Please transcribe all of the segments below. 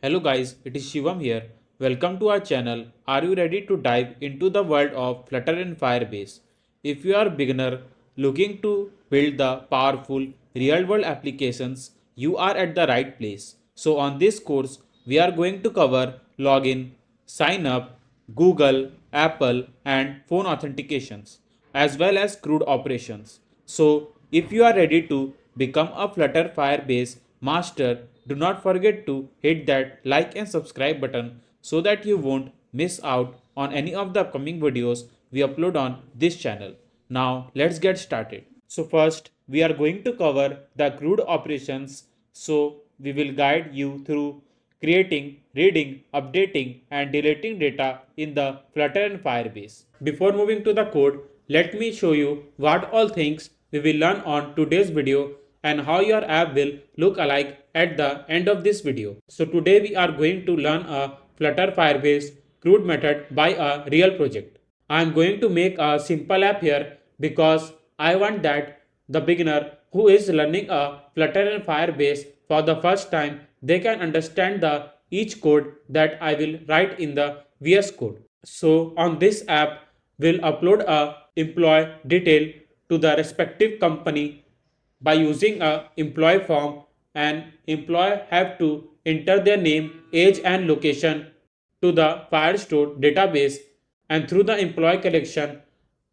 Hello guys, it is Shivam here. Welcome to our channel. Are you ready to dive into the world of Flutter and Firebase? If you are a beginner looking to build the powerful real-world applications, you are at the right place. So on this course, we are going to cover login, sign up, Google, Apple and phone authentications as well as CRUD operations. So if you are ready to become a Flutter Firebase master, do not forget to hit that like and subscribe button so that you won't miss out on any of the upcoming videos we upload on this channel. Now let's get started. So first we are going to cover the CRUD operations. So we will guide you through creating, reading, updating and deleting data in the Flutter and Firebase. Before moving to the code, let me show you what all things we will learn on today's video and how your app will look alike at the end of this video. So today we are going to learn a Flutter Firebase CRUD method by a real project. I am going to make a simple app here because I want that the beginner who is learning a Flutter and Firebase for the first time, they can understand the each code that I will write in the VS Code. So on this app, we'll upload a employee detail to the respective company by using a employee form, and employee have to enter their name, age and location to the Firestore database, and through the employee collection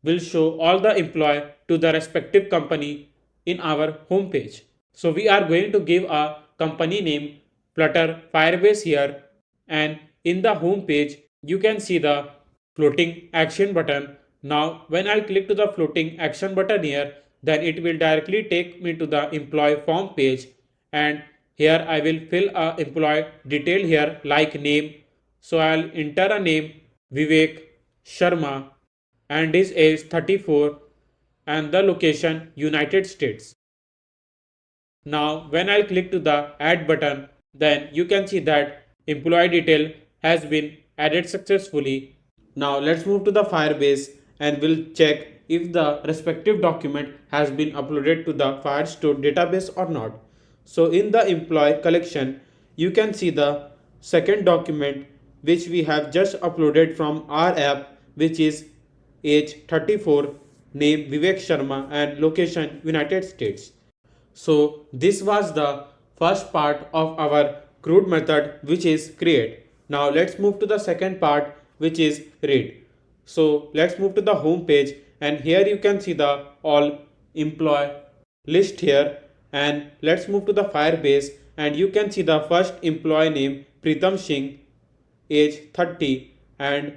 will show all the employee to the respective company in our home page. So we are going to give a company name Flutter Firebase here, and in the home page you can see the floating action button. Now when I'll click to the floating action button here, then it will directly take me to the employee form page, and here I will fill a employee detail here like name. So I'll enter a name Vivek Sharma and his age 34 and the location United States. Now when I click to the add button, then you can see that employee detail has been added successfully. Now let's move to the Firebase and we'll check if the respective document has been uploaded to the Firestore database or not. So in the employee collection, you can see the second document which we have just uploaded from our app, which is age 34, name Vivek Sharma and location United States. So this was the first part of our CRUD method, which is create. Now let's move to the second part, which is read. So let's move to the home page, and here you can see the all employee list here, and let's move to the Firebase and you can see the first employee name Pritam Singh, age 30, and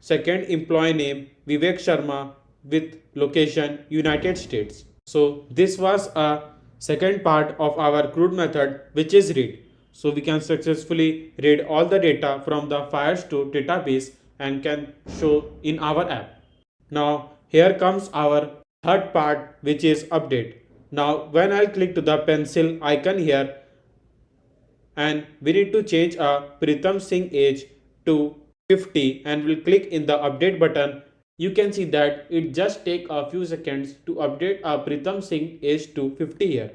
second employee name Vivek Sharma with location United States. So this was a second part of our CRUD method, which is read. So we can successfully read all the data from the Firestore database and can show in our app. Now here comes our third part, which is update. Now when I'll click to the pencil icon here, and we need to change a Pritam Singh age to 50, and we'll click in the update button. You can see that it just take a few seconds to update a Pritam Singh age to 50 here.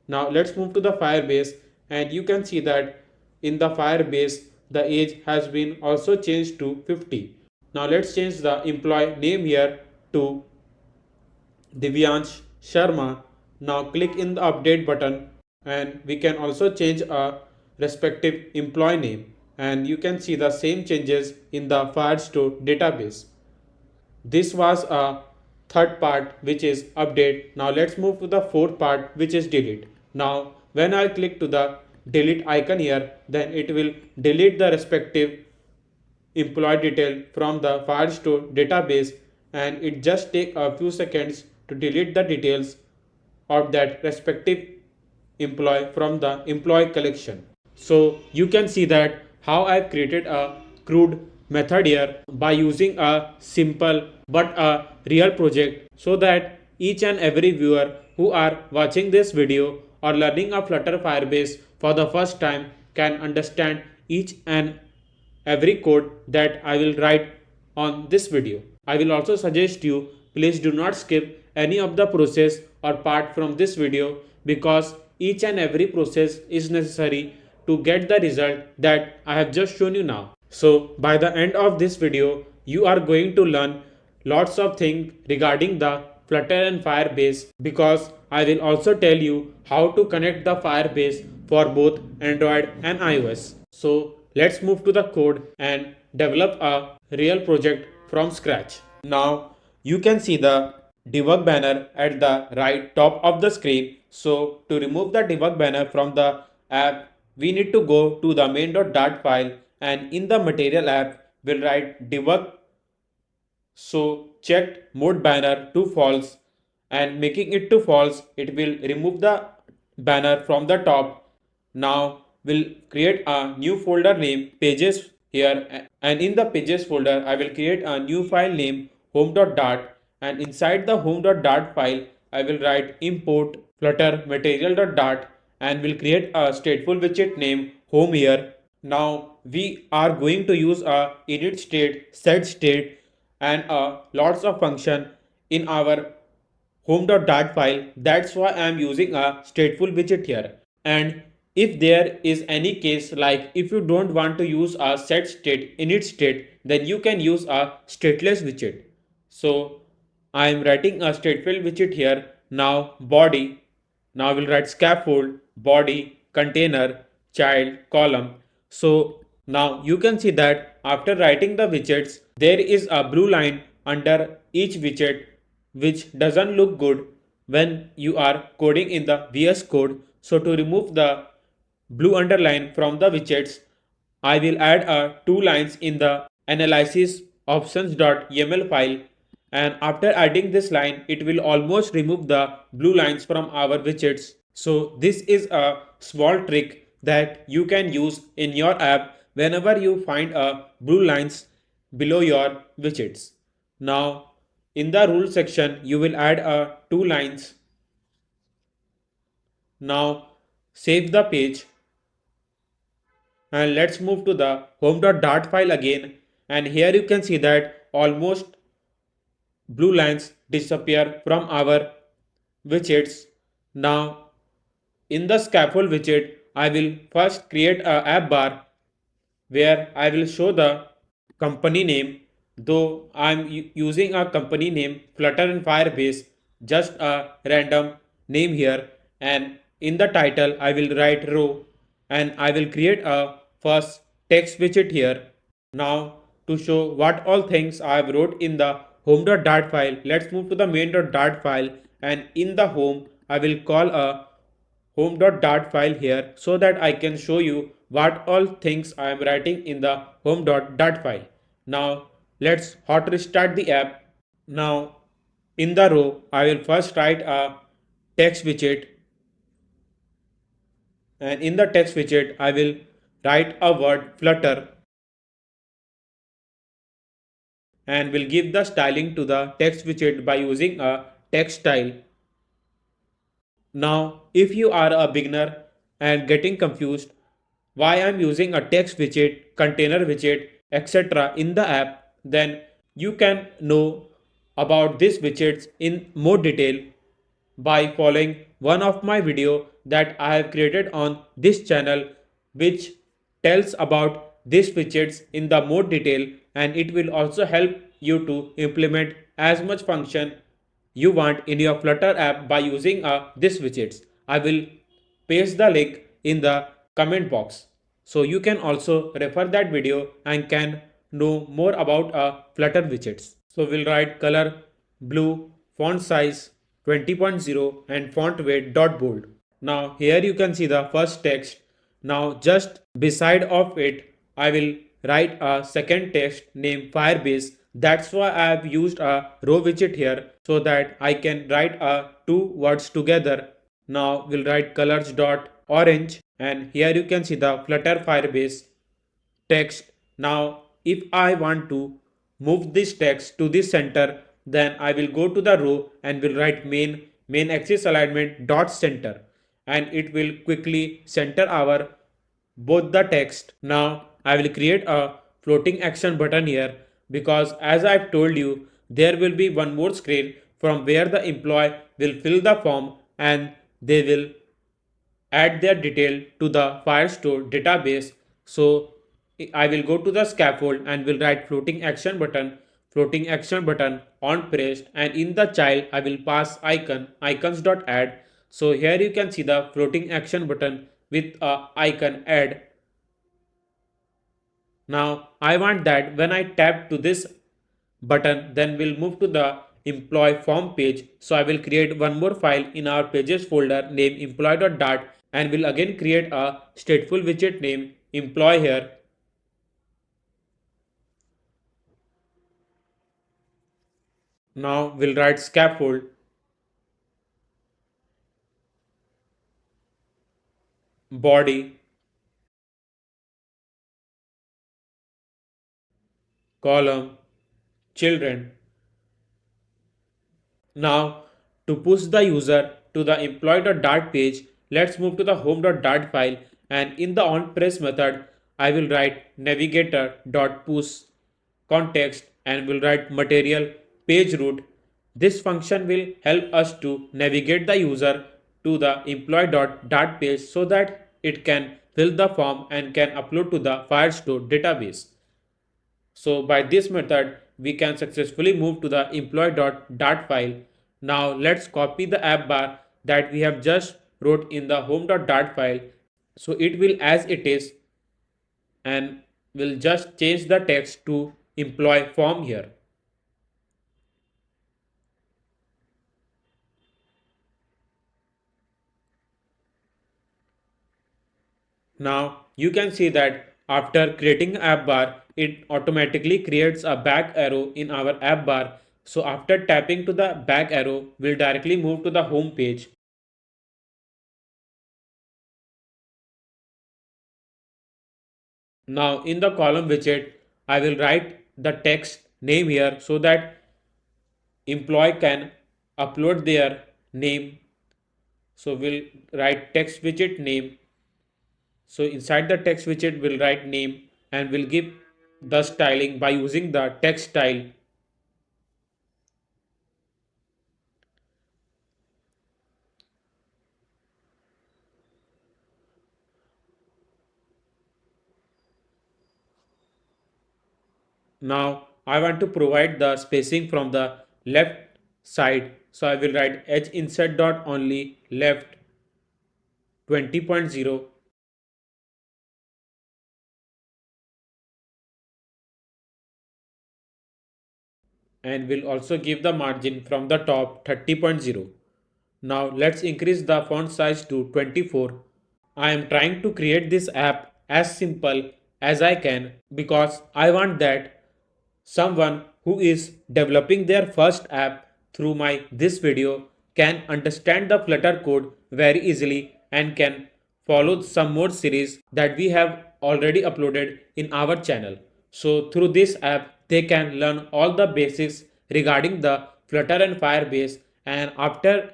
Now let's move to the Firebase, and you can see that in the Firebase the age has been also changed to 50. Now let's change the employee name here to Divyansh Sharma. Now click in the update button, and we can also change a respective employee name, and you can see the same changes in the Firestore database. This was a third part, which is update. Now let's move to the fourth part, which is delete. Now when I click to the delete icon here, then it will delete the respective employee detail from the Firestore database, and it just take a few seconds to delete the details of that respective employee from the employee collection. So you can see that how I've created a CRUD method here by using a simple but a real project, so that each and every viewer who are watching this video or learning a Flutter Firebase for the first time can understand each and every code that I will write on this video. I will also suggest you, please do not skip any of the process or part from this video, because each and every process is necessary to get the result that I have just shown you now. So by the end of this video, you are going to learn lots of things regarding the Flutter and Firebase, because I will also tell you how to connect the Firebase for both Android and iOS. So let's move to the code and develop a real project from scratch. Now you can see the debug banner at the right top of the screen. So to remove the debug banner from the app, we need to go to the main.dart file, and in the material app we'll write debug. So checked mode banner to false, and making it to false, it will remove the banner from the top. Now we'll create a new folder named pages here, and in the pages folder I will create a new file named home.dart, and inside the home.dart file I will write import flutter material.dart, and will create a stateful widget named home here. Now we are going to use a init state, set state, and lots of function in our home.dart file. That's why I am using a stateful widget here. And if there is any case like if you don't want to use a set state, init state, then you can use a stateless widget. So I am writing a stateful widget here. Now body. Now we'll write scaffold, body, container, child, column. So now you can see that after writing the widgets, there is a blue line under each widget, which doesn't look good when you are coding in the VS Code. So to remove the blue underline from the widgets, I will add two lines in the analysis options.yaml file, and after adding this line it will almost remove the blue lines from our widgets. So this is a small trick that you can use in your app whenever you find a blue lines below your widgets. Now in the rule section you will add two lines. Now save the page, and let's move to the home.dart file again, and here you can see that almost blue lines disappear from our widgets. Now in the scaffold widget I will first create a app bar where I will show the company name, though I am using a company name Flutter and Firebase, just a random name here, and in the title I will write row, and I will create a first text widget here. Now to show what all things I have wrote in the home.dart file, let's move to the main.dart file, and in the home I will call a home.dart file here so that I can show you what all things I am writing in the home.dart file. Now let's hot restart the app. Now in the row I will first write a text widget, and in the text widget I will write a word flutter, and will give the styling to the text widget by using a text style. Now, if you are a beginner and getting confused why I'm using a text widget, container widget, etc. in the app, then you can know about these widgets in more detail by following one of my video that I have created on this channel, which tells about these widgets in the more detail, and it will also help you to implement as much function you want in your Flutter app by using this widgets. I will paste the link in the comment box, so you can also refer that video and can know more about Flutter widgets. So we'll write color blue, font size 20.0, and font weight bold. Now here you can see the first text. Now just beside of it I will write a second text named Firebase. That's why I have used a row widget here so that I can write two words together. Now we'll write colors dot orange, and here you can see the Flutter Firebase text. Now if I want to move this text to the center, then I will go to the row and will write main axis alignment dot center, and it will quickly center our both the text. Now I will create a floating action button here, because as I've told you, there will be one more screen from where the employee will fill the form and they will add their detail to the Firestore database. So I will go to the scaffold and will write floating action button on pressed, and in the child I will pass icons.add. So here you can see the floating action button with a icon add. Now I want that when I tap to this button, then we'll move to the employee form page. So I will create one more file in our pages folder named employee.dart, and will again create a stateful widget named employee here. Now we'll write scaffold body column children. Now, to push the user to the employee.dart page, let's move to the home.dart file, and in the onPress method, I will write navigator.push context and will write material page route. This function will help us to navigate the user to the employee.dart page so that it can fill the form and can upload to the Firestore database. So by this method, we can successfully move to the employee.dart file. Now let's copy the app bar that we have just wrote in the home.dart file. So it will as it is, and we'll just change the text to employee form here. Now you can see that after creating app bar, it automatically creates a back arrow in our app bar. So after tapping to the back arrow, we'll directly move to the home page. Now in the column widget, I will write the text name here so that employee can upload their name. So we'll write text widget name. So inside the text widget, we'll write name and we'll give the styling by using the text style. Now I want to provide the spacing from the left side. So I will write edge insert dot only left 20.0, and will also give the margin from the top 30.0. Now let's increase the font size to 24. I am trying to create this app as simple as I can because I want that someone who is developing their first app through my this video can understand the Flutter code very easily and can follow some more series that we have already uploaded in our channel. So through this app they can learn all the basics regarding the Flutter and Firebase, and after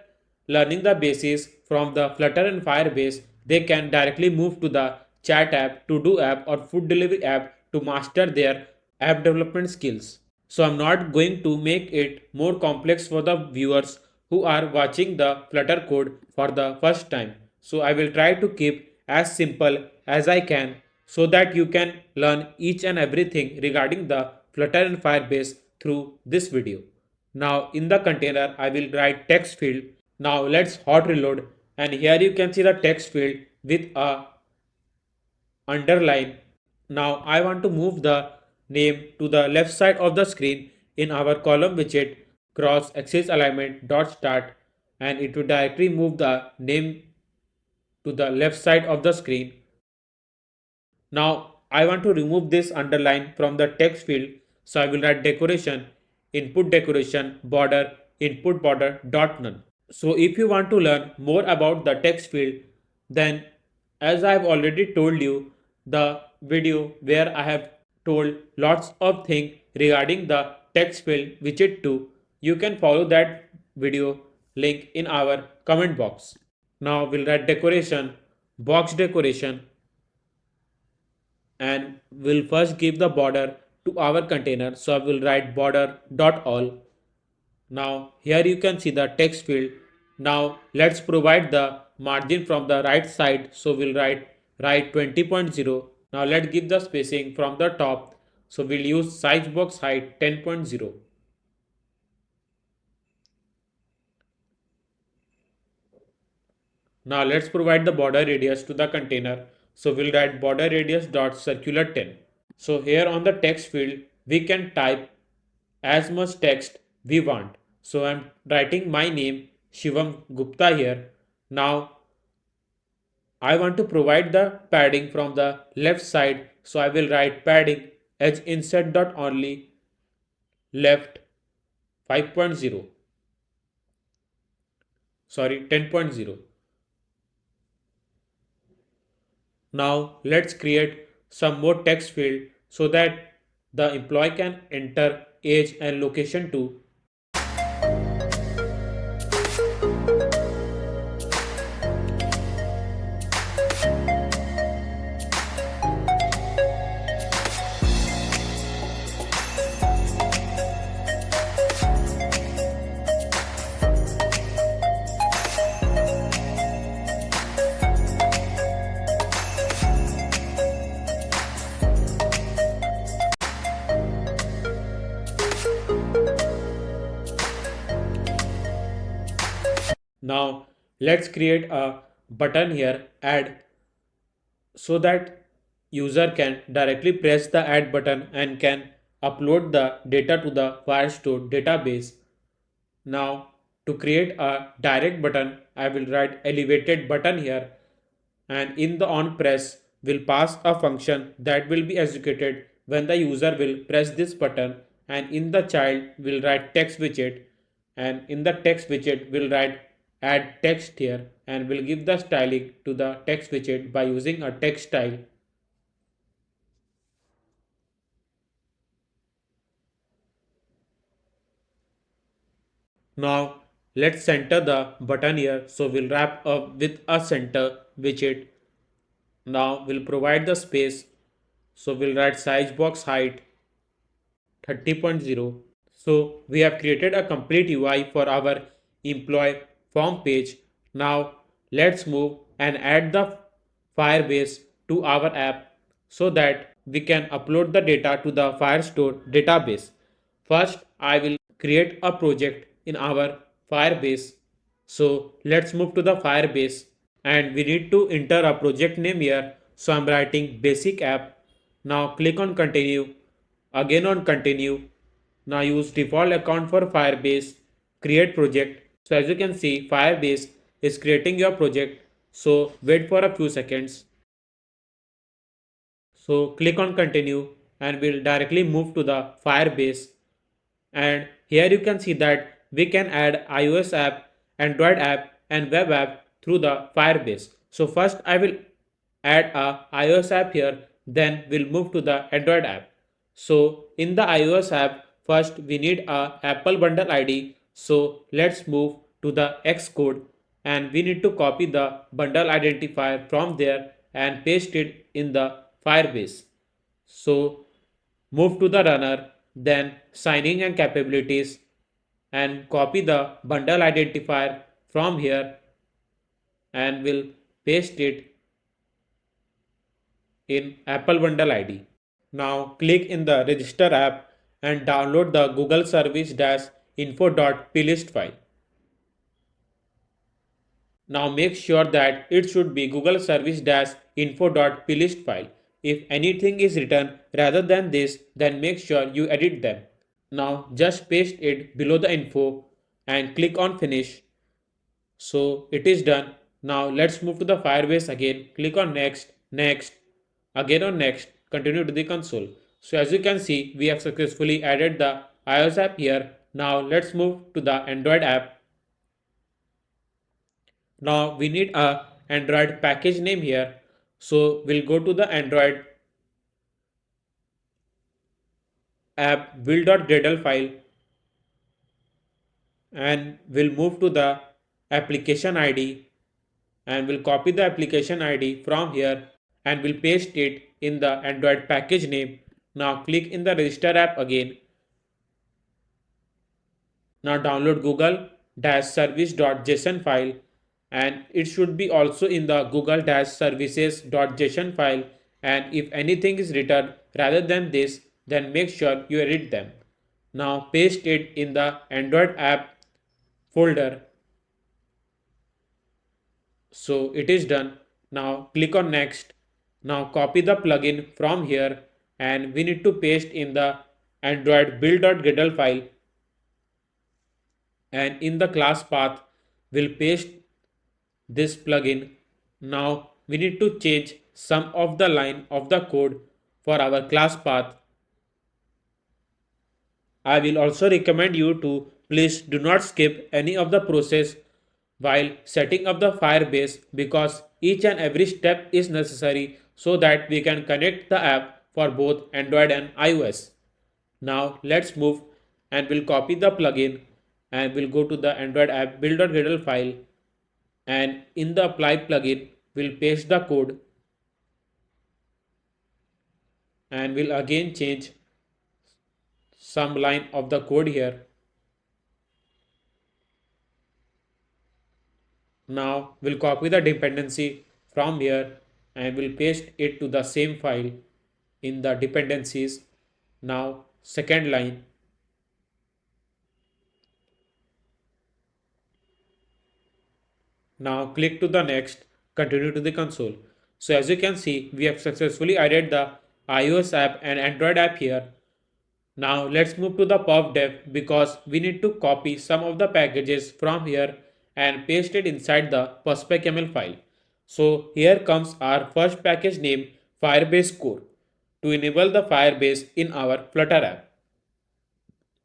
learning the basics from the Flutter and Firebase, they can directly move to the chat app, to do app, or food delivery app to master their app development skills. So I'm not going to make it more complex for the viewers who are watching the Flutter code for the first time. So I will try to keep as simple as I can so that you can learn each and everything regarding the Flutter and Firebase through this video. Now in the container I will write text field. Now let's hot reload, and here you can see the text field with a underline. Now I want to move the name to the left side of the screen in our column widget cross axis alignment dot start, and it will directly move the name to the left side of the screen. Now I want to remove this underline from the text field, so I will write decoration input decoration border input border dot none. So if you want to learn more about the text field, then as I have already told you the video where I have told lots of things regarding the text field widget 2, you can follow that video link in our comment box. Now we'll write decoration box decoration, and we'll first give the border to our container. So I will write border dot all. Now here you can see the text field. Now let's provide the margin from the right side, so we'll write 20.0. Now let's give the spacing from the top, so we'll use size box height 10.0. Now let's provide the border radius to the container, so we'll write border radius dot circular 10. So here on the text field we can type as much text we want. So I'm writing my name Shivam Gupta here. Now I want to provide the padding from the left side, so I will write padding edge insert dot only left 5.0, sorry 10.0. Now let's create some more text field so that the employee can enter age and location too. Now let's create a button here, add, so that user can directly press the add button and can upload the data to the Firestore database. Now to create a direct button, I will write elevated button here, and in the on press will pass a function that will be executed when the user will press this button, and in the child will write text widget, and in the text widget will write add text here, and will give the styling to the text widget by using a text style. Now let's center the button here, so we'll wrap up with a center widget. Now we'll provide the space, so we'll write size box height 30.0. So we have created a complete UI for our employee form page. Now let's move and add the Firebase to our app so that we can upload the data to the Firestore database. First, I will create a project in our Firebase. So let's move to the Firebase, and we need to enter a project name here. So I'm writing basic app. Now click on continue, again on continue. Now use default account for Firebase, create project. So as you can see, Firebase is creating your project. So wait for a few seconds. So click on continue and we'll directly move to the Firebase. And here you can see that we can add iOS app, Android app and web app through the Firebase. So first I will add a iOS app here, then we'll move to the Android app. So in the iOS app, first we need a Apple bundle ID. So let's move to the Xcode, and we need to copy the bundle identifier from there and paste it in the Firebase. So move to the runner, then signing and capabilities, and copy the bundle identifier from here and will paste it in Apple bundle ID. Now click in the register app and download the Google service-info.plist file. Now make sure that it should be Google service-info.plist file. If anything is written rather than this, then make sure you edit them. Now just paste it below the info and click on finish. So it is done. Now let's move to the Firebase again. Click on next, next, again on next, continue to the console. So as you can see, we have successfully added the iOS app here. Now let's move to the Android app. Now we need a Android package name here. So we'll go to the Android app build.gradle file and we'll move to the application ID and we'll copy the application ID from here and we'll paste it in the Android package name. Now click in the register app again. Now download google-service.json file and it should be also in the google-services.json file, and if anything is written rather than this, then make sure you edit them. Now paste it in the Android app folder. So it is done. Now click on next. Now copy the plugin from here and we need to paste in the Android build.gradle file, and in the class path we'll paste this plugin. Now we need to change some of the line of the code for our class path. I will also recommend you to please do not skip any of the process while setting up the Firebase, because each and every step is necessary so that we can connect the app for both Android and iOS. Now let's move and we'll copy the plugin and we'll go to the Android app build.gradle file, and in the apply plugin we'll paste the code and we'll again change some line of the code here. Now we'll copy the dependency from here and we'll paste it to the same file in the dependencies. Now second line. Now click to the next, continue to the console. So as you can see, we have successfully added the iOS app and Android app here. Now let's move to the pub.dev, because we need to copy some of the packages from here and paste it inside the perspec.yaml file. So here comes our first package name, Firebase core, to enable the Firebase in our Flutter app.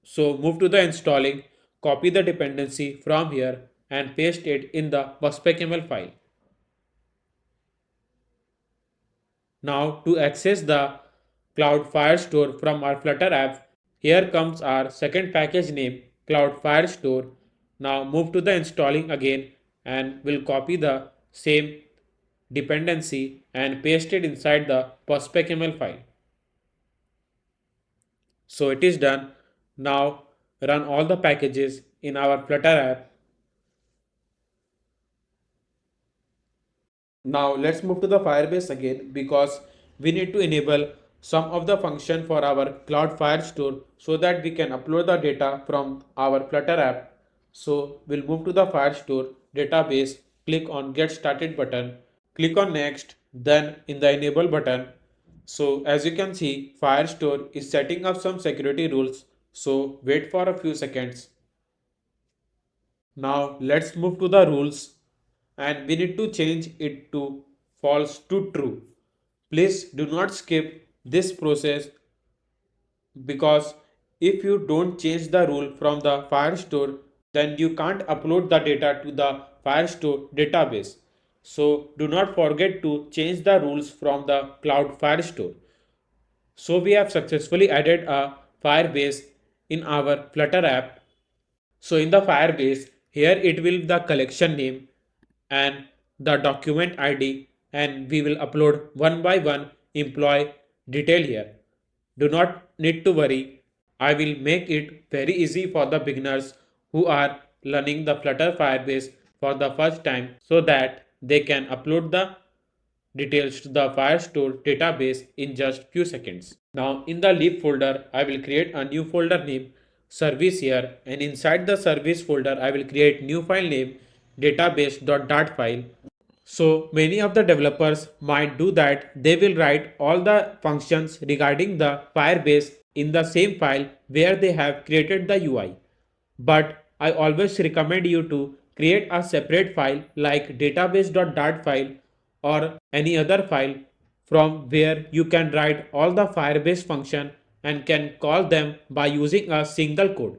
So move to the installing, copy the dependency from here and paste it in the perspec.yaml file. Now to access the Cloud Firestore from our Flutter app, here comes our second package name, Cloud Firestore. Now move to the installing again and we'll copy the same dependency and paste it inside the perspec.yaml file. So it is done. Now run all the packages in our Flutter app. Now let's move to the Firebase again, because we need to enable some of the function for our Cloud Firestore so that we can upload the data from our Flutter app. So we'll move to the Firestore database, click on Get Started button, click on Next, then in the Enable button. So as you can see, Firestore is setting up some security rules. So wait for a few seconds. Now let's move to the rules and we need to change it to false to true. Please do not skip this process, because if you don't change the rule from the Firestore, then you can't upload the data to the Firestore database. So do not forget to change the rules from the Cloud Firestore. So we have successfully added a Firebase in our Flutter app. So in the Firebase, here it will be the collection name and the document ID, and we will upload one by one employee detail here. Do not need to worry. I will make it very easy for the beginners who are learning the Flutter Firebase for the first time, so that they can upload the details to the Firestore database in just few seconds. Now in the lib folder, I will create a new folder name service here, and inside the service folder, I will create new file name database.dart file. So many of the developers might do that. They will write all the functions regarding the Firebase in the same file where they have created the UI. But I always recommend you to create a separate file like database.dart file or any other file from where you can write all the Firebase function and can call them by using a single code.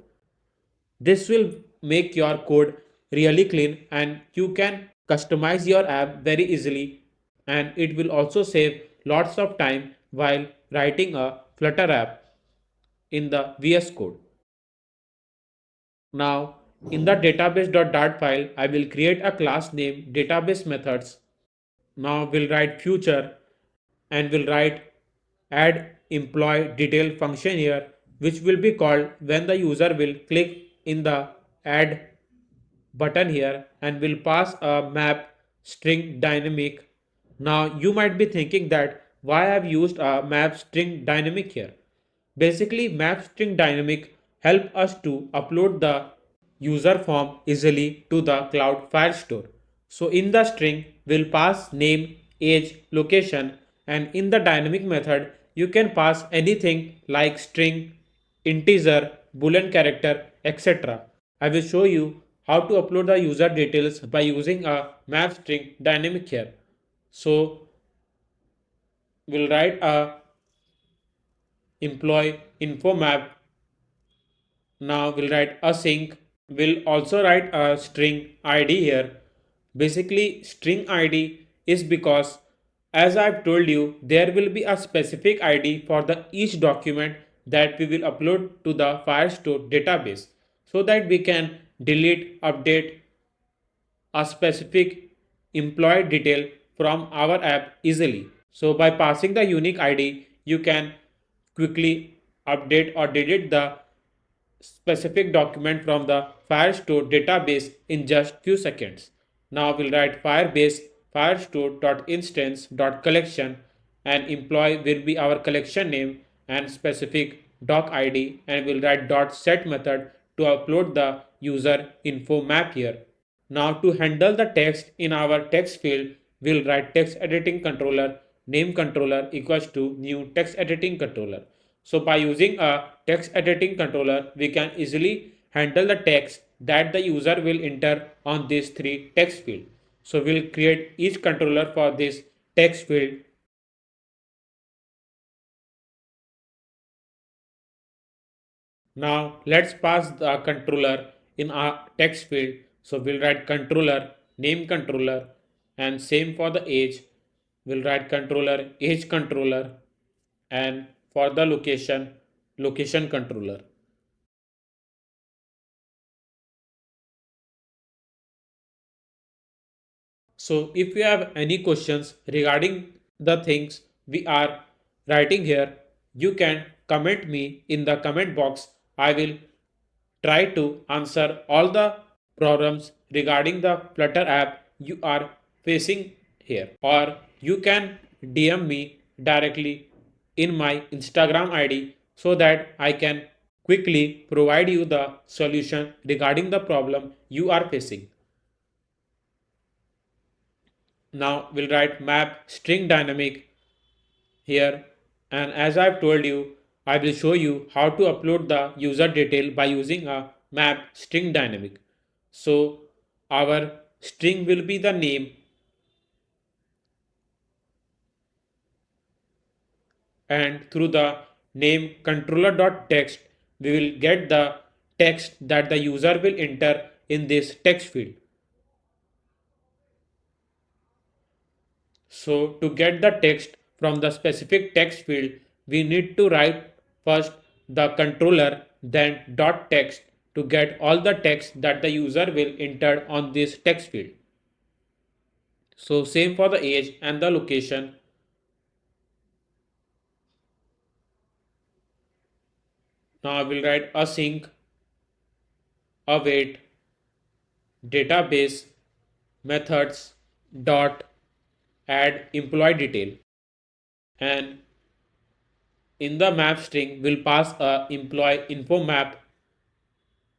This will make your code really clean and you can customize your app very easily, and it will also save lots of time while writing a Flutter app in the VS Code. Now in the database.dart file, I will create a class named database methods. Now we'll write future and we'll write add employee detail function here, which will be called when the user will click in the add button here and will pass a map string dynamic. Now you might be thinking that why I've used a map string dynamic here. Basically, map string dynamic help us to upload the user form easily to the cloud Firestore. So in the string we'll pass name, age, location, and in the dynamic method you can pass anything like string, integer, boolean character, etc. I will show you how to upload the user details by using a map string dynamic here. So we'll write a employee info map. Now we'll write async. We'll also write a string ID here. Basically, string ID is because, as I've told you, there will be a specific ID for the each document that we will upload to the Firestore database so that we can delete, update a specific employee detail from our app easily. So by passing the unique ID, you can quickly update or delete the specific document from the Firestore database in just few seconds. Now we'll write Firebase firestore.instance.collection and employee will be our collection name and specific doc ID, and we'll write .set method to upload the user info map here. Now to handle the text in our text field, we'll write text editing controller name controller equals to new text editing controller. So by using a text editing controller, we can easily handle the text that the user will enter on these three text field. So we'll create each controller for this text field. Now let's pass the controller in our text field. So we'll write controller, name controller, and same for the age. We'll write controller, age controller, and for the location, location controller. So if you have any questions regarding the things we are writing here, you can comment me in the comment box. I will try to answer all the problems regarding the Flutter app you are facing here. Or you can DM me directly in my Instagram ID so that I can quickly provide you the solution regarding the problem you are facing. Now we'll write map string dynamic here, and as I've told you, I will show you how to upload the user detail by using a map string dynamic. So our string will be the name, and through the name controller.text we will get the text that the user will enter in this text field. So to get the text from the specific text field, we need to write first the controller, then dot text to get all the text that the user will enter on this text field. So same for the age and the location. Now I will write async await database methods dot add employee detail, and in the map string we'll pass a employee info map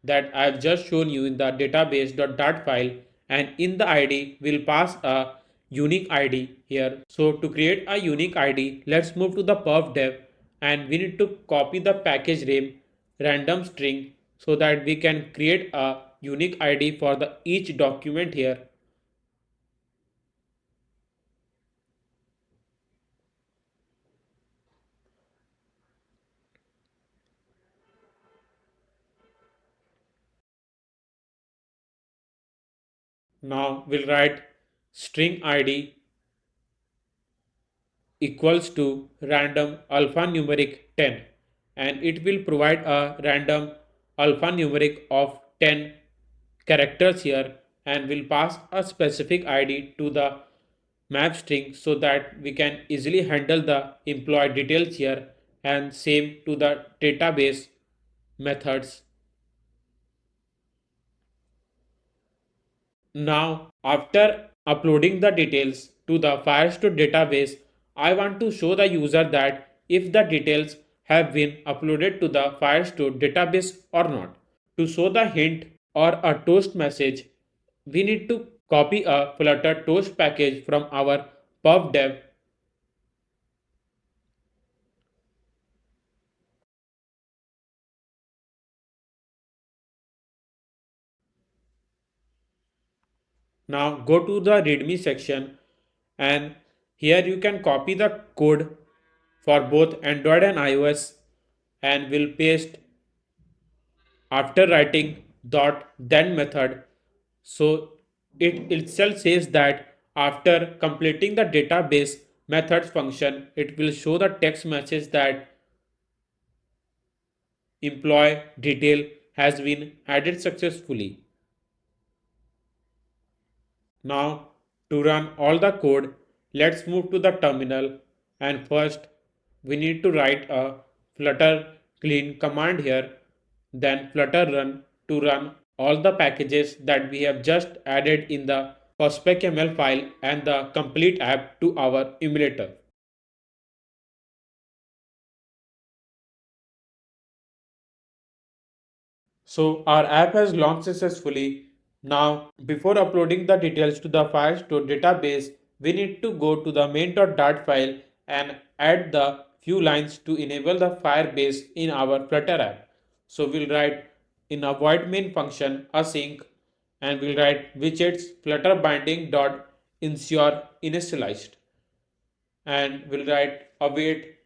that I've just shown you in the database.dart file, and in the ID we'll pass a unique ID here. So to create a unique ID, let's move to the perf dev and we need to copy the package name random string so that we can create a unique ID for the each document here. Now we'll write string ID equals to random alphanumeric 10, and it will provide a random alphanumeric of 10 characters here, and will pass a specific ID to the map string so that we can easily handle the employee details here, and same to the database methods. Now, after uploading the details to the Firestore database, I want to show the user that if the details have been uploaded to the Firestore database or not. To show the hint or a toast message, we need to copy a Flutter toast package from our pubdev. Now go to the readme section, and here you can copy the code for both Android and iOS, and will paste after writing dot then method. So it itself says that after completing the database methods function, it will show the text message that employee detail has been added successfully. Now, to run all the code, let's move to the terminal, and first we need to write a flutter clean command here, then flutter run to run all the packages that we have just added in the prospect.ml file and the complete app to our emulator. So our app has launched successfully. Now, before uploading the details to the Firestore database, we need to go to the main.dart file and add the few lines to enable the Firebase in our Flutter app. So we'll write in a void main function async, and we'll write widgets flutter binding dot ensure initialized, and we'll write await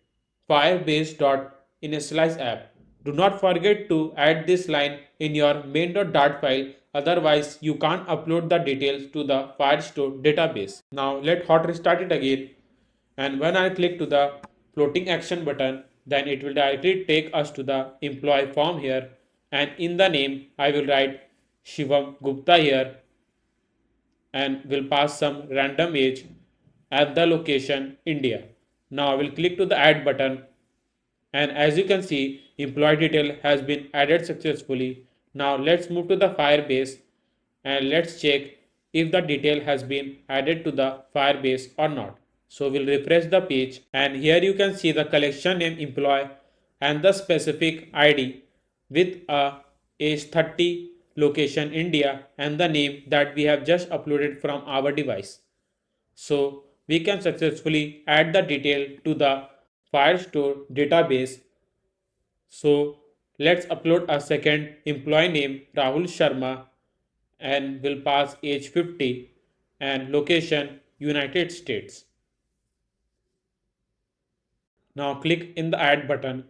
firebase.initialize app. Do not forget to add this line in your main.dart file, otherwise you can't upload the details to the Firestore database. Now let hot restart it again, and when I click to the floating action button, then it will directly take us to the employee form here, and in the name I will write Shivam Gupta here, and will pass some random age at the location India. Now I will click to the add button, and as you can see, employee detail has been added successfully. Now let's move to the Firebase and let's check if the detail has been added to the Firebase or not. So we'll refresh the page, and here you can see the collection name employee and the specific ID with a age 30, location India, and the name that we have just uploaded from our device. So we can successfully add the detail to the Firestore database. So let's upload a second employee name Rahul Sharma, and will pass age 50 and location United States. Now click in the add button.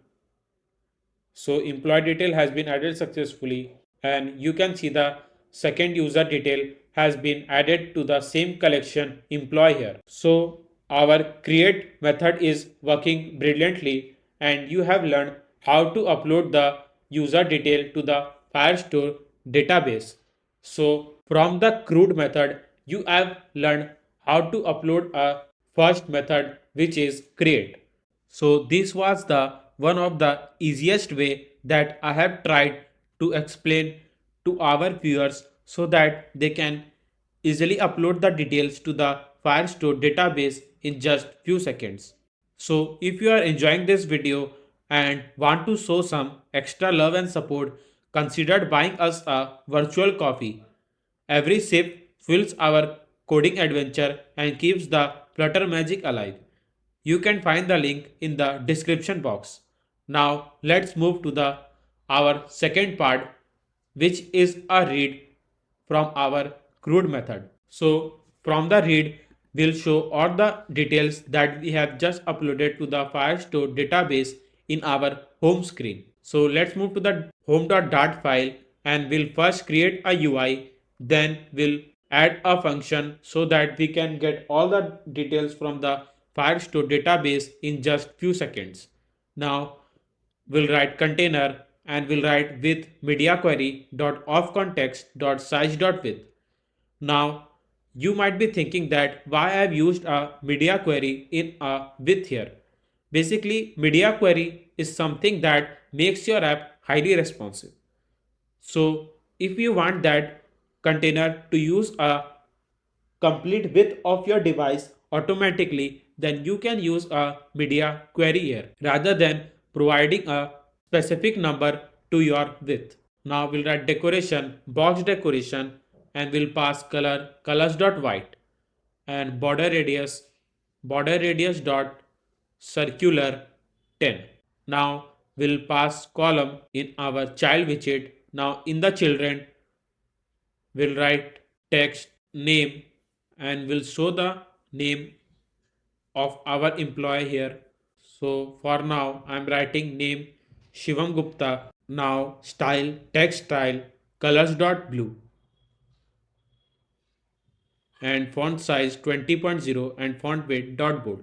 So employee detail has been added successfully, and you can see the second user detail has been added to the same collection employee here. So our create method is working brilliantly, and you have learned how to upload the user detail to the Firestore database. So from the CRUD method, you have learned how to upload a first method, which is create. So this was the one of the easiest way that I have tried to explain to our viewers, so that they can easily upload the details to the Firestore database in just few seconds. So if you are enjoying this video and want to show some extra love and support, consider buying us a virtual coffee. Every sip fuels our coding adventure and keeps the Flutter magic alive. You can find the link in the description box. Now let's move to the our second part, which is a read from our CRUD method. So from the read, we'll show all the details that we have just uploaded to the Firestore database in our home screen. So let's move to the home.dart file, and we'll first create a UI, then we'll add a function so that we can get all the details from the Firestore database in just few seconds. Now we'll write container, and we'll write with media query dot of context dot size dot width. Now you might be thinking that why I've used a media query in a with here. Basically, media query is something that makes your app highly responsive. So if you want that container to use a complete width of your device automatically, then you can use a media query here rather than providing a specific number to your width. Now we'll write decoration, box decoration, and we'll pass color colors.white and border radius dot circular 10. Now we'll pass column in our child widget. Now in the children we'll write text name and we'll show the name of our employee here. So for now I'm writing name Shivam Gupta. Now style text style colors.blue and font size 20.0 and font weight dot bold.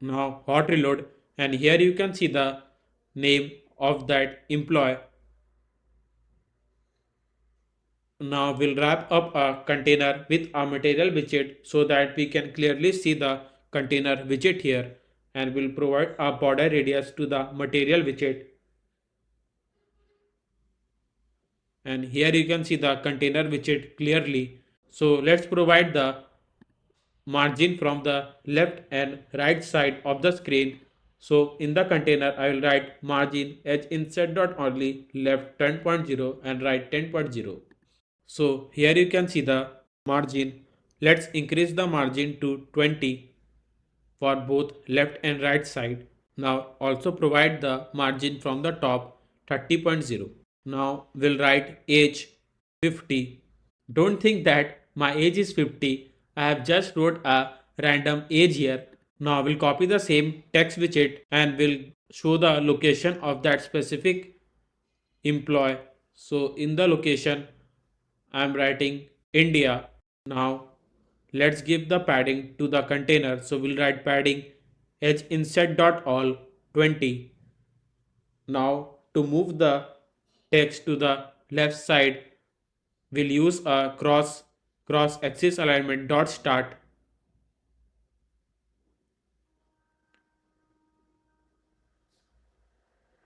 Now hot reload, and here you can see the name of that employee. Now we'll wrap up a container with a material widget so that we can clearly see the container widget here, and we'll provide a border radius to the material widget. And here you can see the container widget clearly. So let's provide the margin from the left and right side of the screen. So in the container I will write margin edge insert dot only left 10.0 and right 10.0. So here you can see the margin. Let's increase the margin to 20 for both left and right side. Now also provide the margin from the top 30.0. Now we'll write age 50. Don't think that my age is 50. I have just wrote a random age here. Now we'll copy the same text widget and we'll show the location of that specific employee. So in the location I'm writing India. Now let's give the padding to the container. So we'll write padding edge insert dot all 20. Now to move the text to the left side, we'll use a cross axis alignment dot start.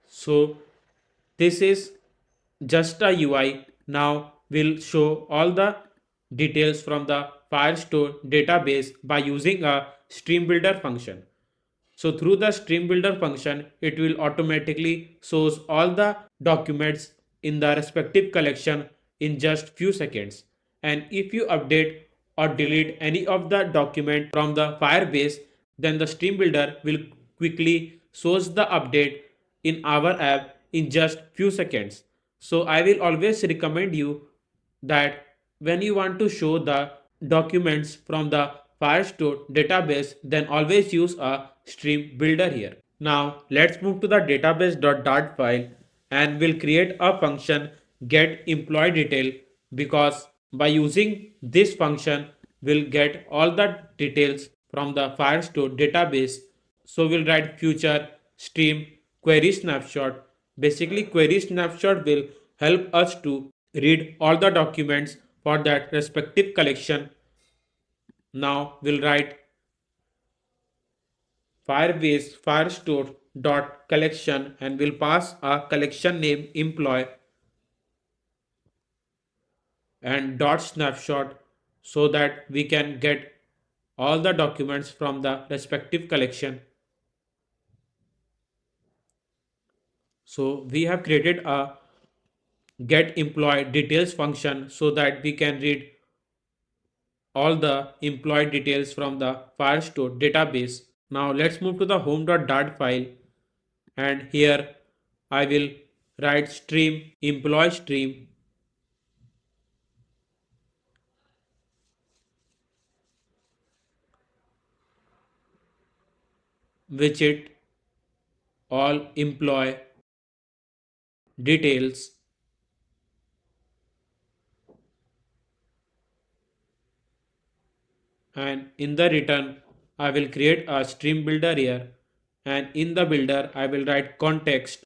So this is just a UI. Now we'll show all the details from the Firestore database by using a stream builder function. So through the stream builder function, it will automatically shows all the documents in the respective collection in just few seconds. And if you update or delete any of the document from the Firebase, then the stream builder will quickly shows the update in our app in just few seconds. So I will always recommend you that when you want to show the documents from the Firestore database, then always use a stream builder here. Now let's move to the database.dart file and we'll create a function get employee detail, because by using this function we'll get all the details from the Firestore database. So we'll write future stream query snapshot. Basically query snapshot will help us to read all the documents for that respective collection. Now we'll write Firebase Firestore dot collection and we'll pass a collection name employee and dot snapshot so that we can get all the documents from the respective collection. So we have created a get employee details function so that we can read all the employee details from the Firestore database. Now let's move to the home.dart file, and here I will write stream employee stream widget all employee details, and in the return I will create a stream builder here, and in the builder I will write context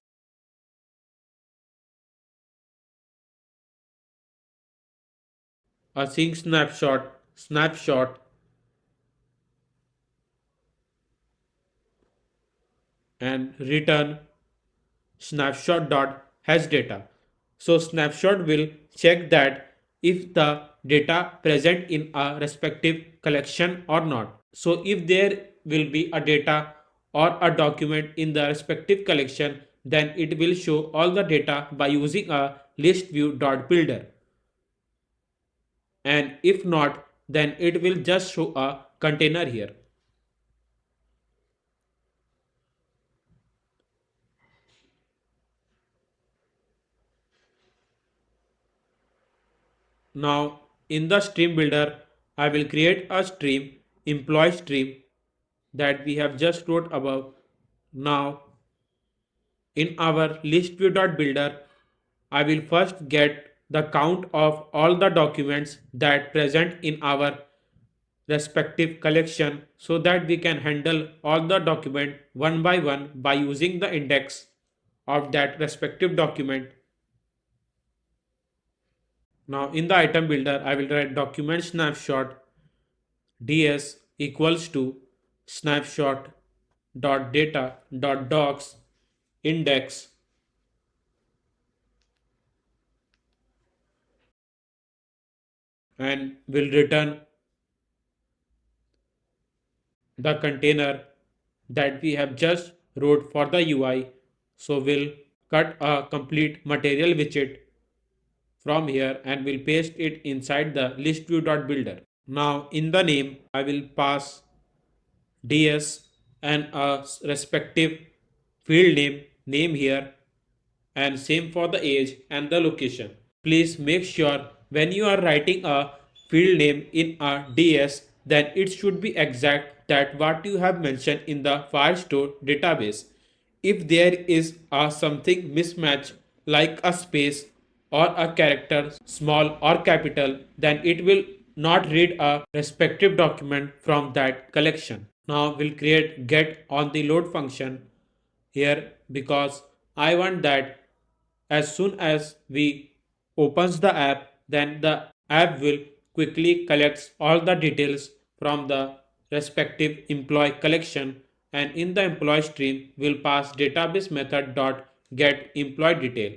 a sync snapshot and return snapshot.hasData. So snapshot will check that if the data present in a respective collection or not. So if there will be a data or a document in the respective collection, then it will show all the data by using a list view.builder. And if not, then it will just show a container here. Now in the stream builder, I will create a stream, employee stream, that we have just wrote above. Now in our list view.builder, I will first get the count of all the documents that present in our respective collection so that we can handle all the document one by using the index of that respective document. Now in the item builder, I will write document snapshot ds equals to snapshot dot data dot docs index, and will return the container that we have just wrote for the UI. So we'll cut a complete material widget from here and we'll paste it inside the list view.builder. Now in the name, I will pass ds and a respective field name here, and same for the age and the location. Please make sure when you are writing a field name in a DS, then it should be exact that what you have mentioned in the Firestore database. If there is a something mismatch like a space or a character small or capital, then it will not read a respective document from that collection. Now we'll create get on the load function here because I want that as soon as we opens the app, then the app will quickly collects all the details from the respective employee collection, and in the employee stream will pass database method dot get employee detail,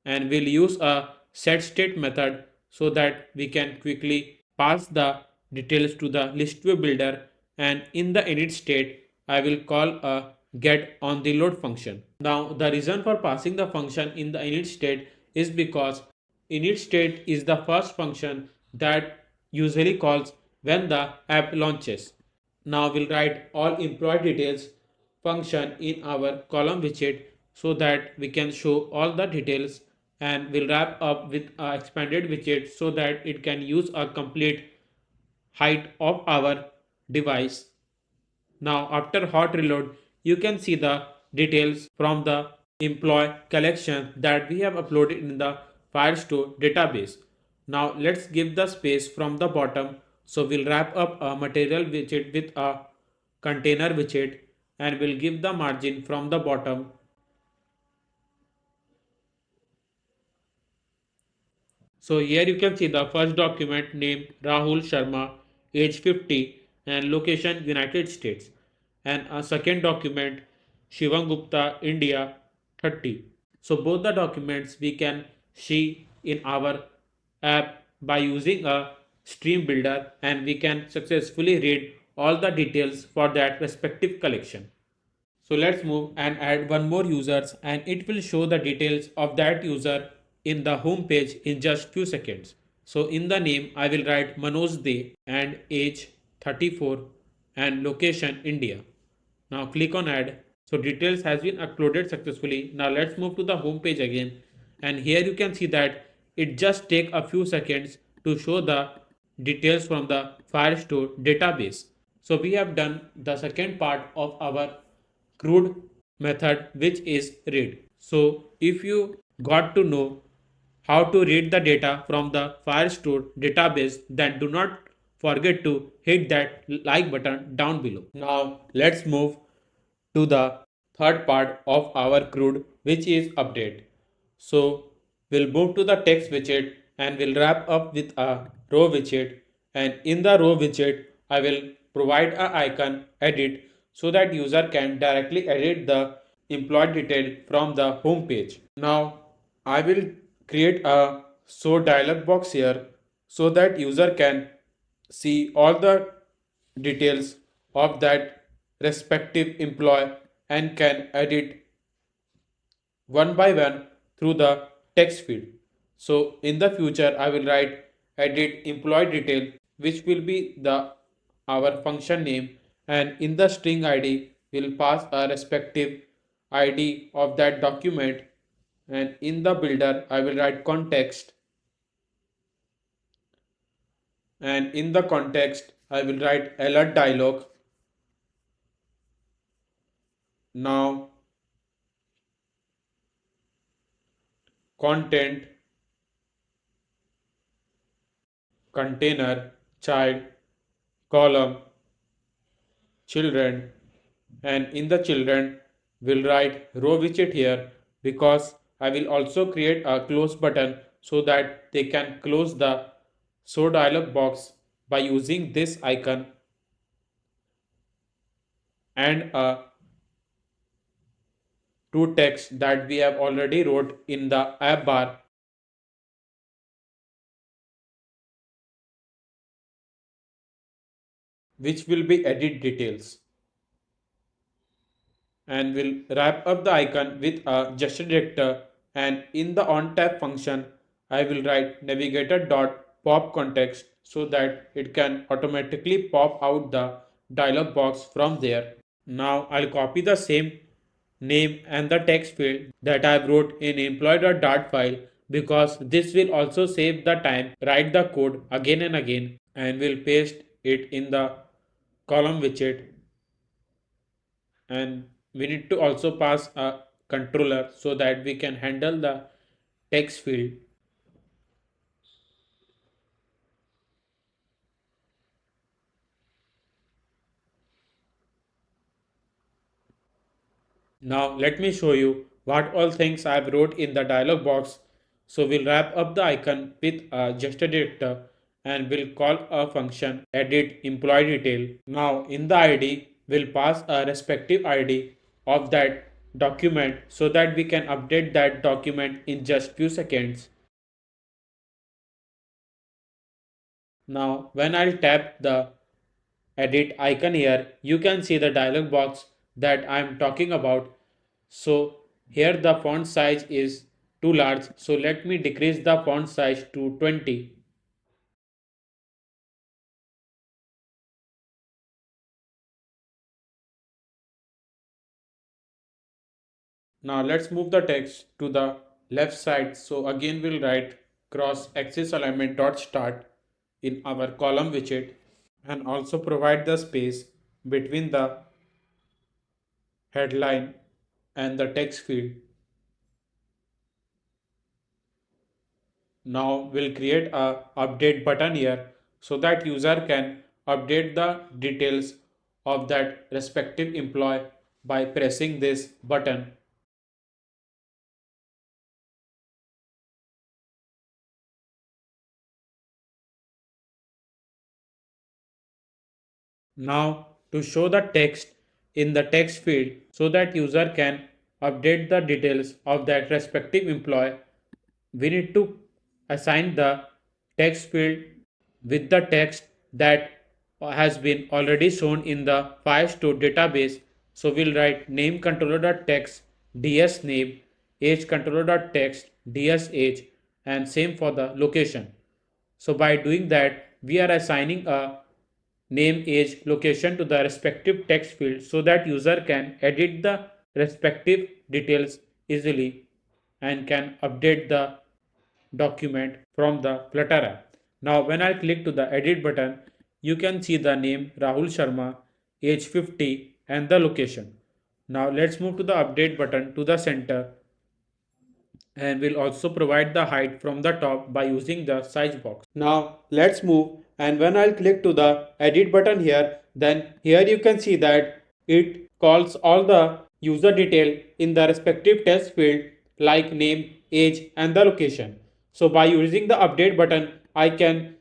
and we'll use a set state method so that we can quickly pass the details to the list view builder, and in the init state I will call a get on the load function. Now the reason for passing the function in the init state is because init state is the first function that usually calls when the app launches. Now we'll write all employee details function in our column widget so that we can show all the details, and we'll wrap up with a expanded widget so that it can use a complete height of our device. Now after hot reload, you can see the details from the employee collection that we have uploaded in the Firestore database. Now let's give the space from the bottom. So we'll wrap up a material widget with a container widget, and we'll give the margin from the bottom. So here you can see the first document name Rahul Sharma, age 50 and location United States, and a second document Shivam Gupta, India, 30. So both the documents we can see in our app by using a stream builder, and we can successfully read all the details for that respective collection. So let's move and add one more users, and it will show the details of that user in the home page in just few seconds. So in the name I will write Manoj De and age 34 and location India. Now click on add. So details has been uploaded successfully. Now let's move to the home page again, and here you can see that it just take a few seconds to show the details from the Firestore database. So we have done the second part of our CRUD method, which is read. So if you got to know how to read the data from the Firestore database, then do not forget to hit that like button down below. Now let's move to the third part of our CRUD, which is update. So we'll move to the text widget and we'll wrap up with a row widget, and in the row widget I will provide a icon edit so that user can directly edit the employee detail from the home page. Now I will create a show dialog box here so that user can see all the details of that respective employee and can edit one by one through the text field. So in the future, I will write edit employee detail, which will be the our function name, and in the string ID will pass a respective ID of that document, and in the builder I will write context, and in the context I will write alert dialog. Now content, container, child, column, children, and in the children will write row widget here because I will also create a close button so that they can close the show dialog box by using this icon and a to text that we have already wrote in the app bar, which will be edit details, and will wrap up the icon with a gesture director, and in the on tap function I will write navigator dot pop context so that it can automatically pop out the dialog box from there. Now I'll copy the same name and the text field that I wrote in employee.dart file because this will also save the time, write the code again and again, and will paste it in the column widget. And we need to also pass a controller so that we can handle the text field. Now let me show you what all things I have wrote in the dialog box. So we'll wrap up the icon with a gesture director and we'll call a function edit employee detail. Now in the ID we'll pass a respective ID of that document so that we can update that document in just few seconds. Now when I'll tap the edit icon here, you can see the dialog box that I'm talking about. So here the font size is too large. So let me decrease the font size to 20. Now let's move the text to the left side. So again we'll write cross axis alignment dot start in our column widget and also provide the space between the headline and the text field. Now we'll create a update button here so that user can update the details of that respective employee by pressing this button. Now to show the text in the text field so that user can update the details of that respective employee, we need to assign the text field with the text that has been already shown in the Firestore database. So we'll write name controller.text ds name, age controller.text ds age, and same for the location. So by doing that, we are assigning a name, age, location to the respective text field so that user can edit the respective details easily and can update the document from the Flutter app. Now when I click to the edit button, you can see the name Rahul Sharma, age 50 and the location. Now let's move to the update button to the center and will also provide the height from the top by using the size box. Now let's move, and when I'll click to the edit button here, then here you can see that it calls all the user detail in the respective text field like name, age and the location. So by using the update button, I can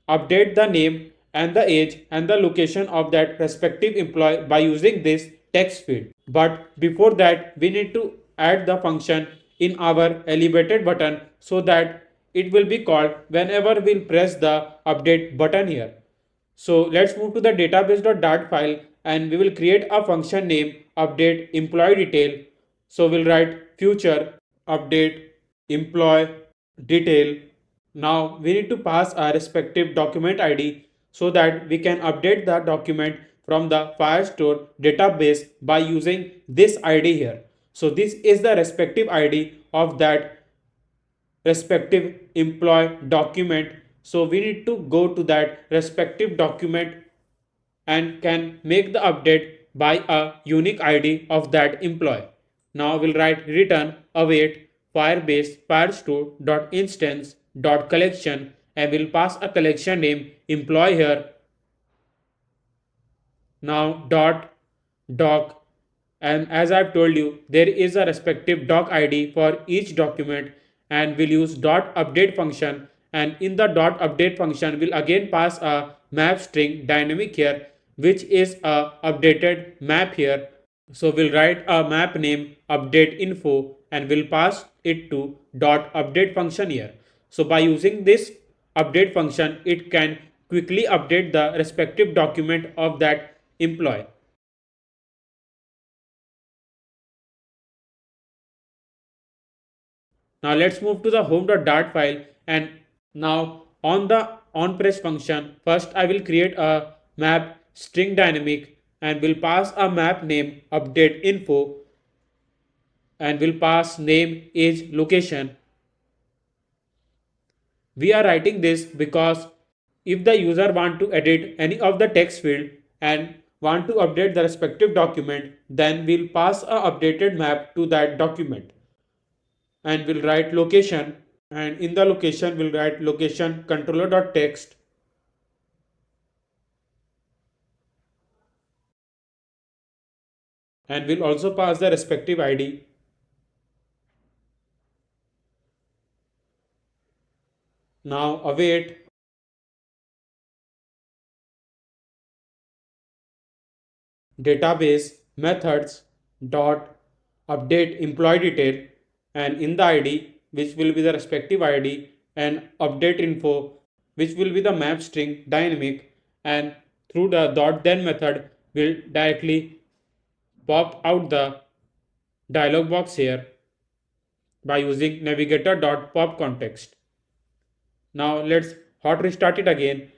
update the name and the age and the location of that respective employee by using this text field. But before that, we need to add the function in our elevated button so that it will be called whenever we'll press the update button here. So let's move to the database.dart file and we will create a function name update employee detail. So we'll write future update employee detail. Now we need to pass our respective document ID so that we can update the document from the Firestore database by using this ID here. So this is the respective ID of that respective employee document. So we need to go to that respective document and can make the update by a unique ID of that employee. Now we'll write return await firebase firestore.instance.collection and we'll pass a collection name employee here. Now dot doc, and as I've told you there is a respective doc ID for each document and we'll use dot update function, and in the dot update function we'll again pass a map string dynamic here which is a updated map here. So we'll write a map name update info and we'll pass it to dot update function here. So by using this update function it can quickly update the respective document of that employee. Now let's move to the home.dart file, and now on the onPress function, first I will create a map string dynamic and will pass a map name update info and will pass name, age, location. We are writing this because if the user want to edit any of the text field and want to update the respective document, then we'll pass a updated map to that document and we'll write location, and in the location we'll write location controller.text and we'll also pass the respective ID. Now await database methods dot update employee detail, and in the ID which will be the respective ID and update info which will be the map string dynamic, and through the dot then method will directly pop out the dialog box here by using navigator.pop context. Now let's hot restart it again.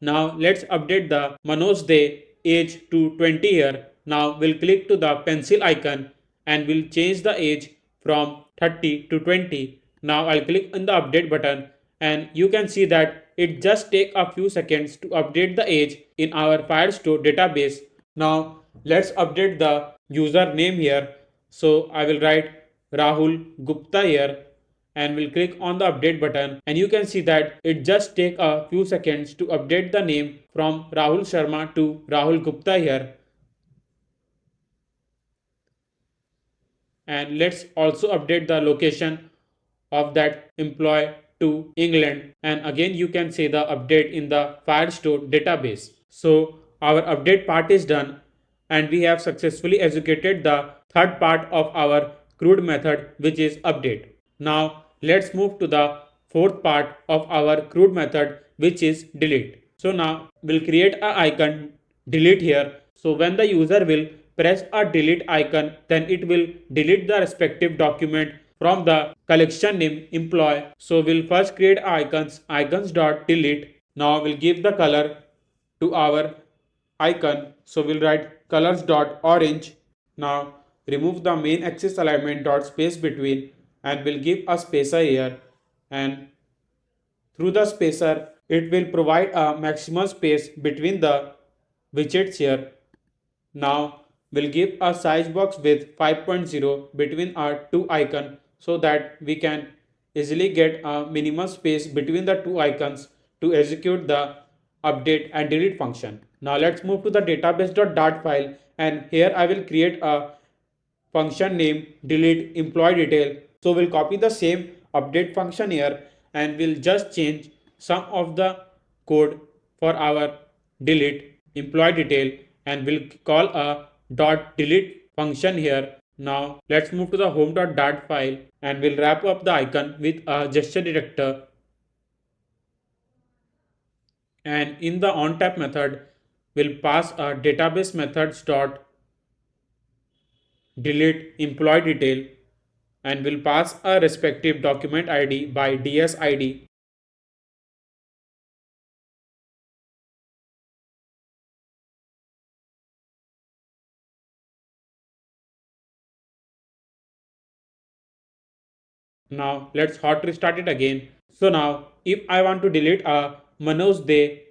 Now let's update the Manoj Day age to 20 here. Now we'll click to the pencil icon and we'll change the age from 30 to 20. Now I'll click on the update button and you can see that it just take a few seconds to update the age in our Firestore database. Now let's update the user name here. So I will write Rahul Gupta here and we'll click on the update button, and you can see that it just take a few seconds to update the name from Rahul Sharma to Rahul Gupta here. And let's also update the location of that employee to England, and again you can see the update in the Firestore database. So our update part is done and we have successfully executed the third part of our CRUD method, which is update. Now let's move to the fourth part of our CRUD method, which is delete. So now we'll create a icon delete here. So when the user will press a delete icon, then it will delete the respective document from the collection name employee. So we'll first create icons.delete. Now we'll give the color to our icon. So we'll write colors.orange. Now remove the main axis alignment dot space between and we'll give a spacer here, and through the spacer it will provide a maximum space between the widgets here. Now we'll give a size box with 5.0 between our two icons so that we can easily get a minimum space between the two icons to execute the update and delete function. Now let's move to the database.dart file, and here I will create a function name delete employee detail. So we'll copy the same update function here and we'll just change some of the code for our delete employee detail and we'll call a dot delete function here. Now let's move to the home.dart file and we'll wrap up the icon with a gesture detector. And in the onTap method, we'll pass a database methods dot delete employee detail and we'll pass a respective document ID by DSID. Now let's hot restart it again. So now if I want to delete a Manoj De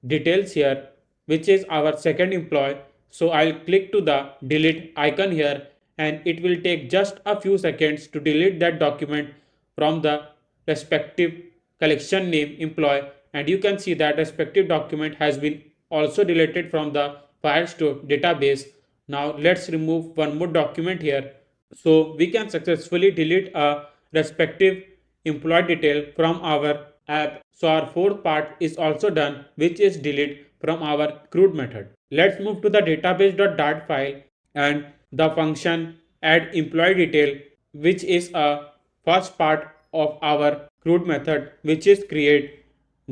details here, which is our second employee, so I'll click to the delete icon here and it will take just a few seconds to delete that document from the respective collection name employee, and you can see that respective document has been also deleted from the Firestore database. Now let's remove one more document here. So we can successfully delete a respective employee detail from our app. So our fourth part is also done, which is delete from our CRUD method. Let's move to the database.dart file and the function add employee detail, which is a first part of our CRUD method, which is create.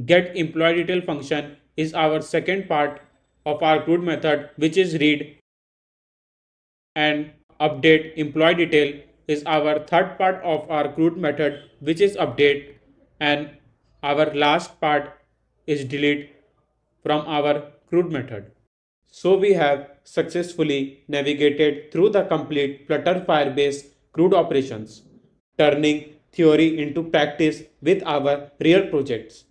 Get employee detail function is our second part of our CRUD method, which is read, and update employee detail is our third part of our CRUD method, which is update, and our last part is delete from our CRUD method. So we have successfully navigated through the complete Flutter Firebase CRUD operations, turning theory into practice with our real projects.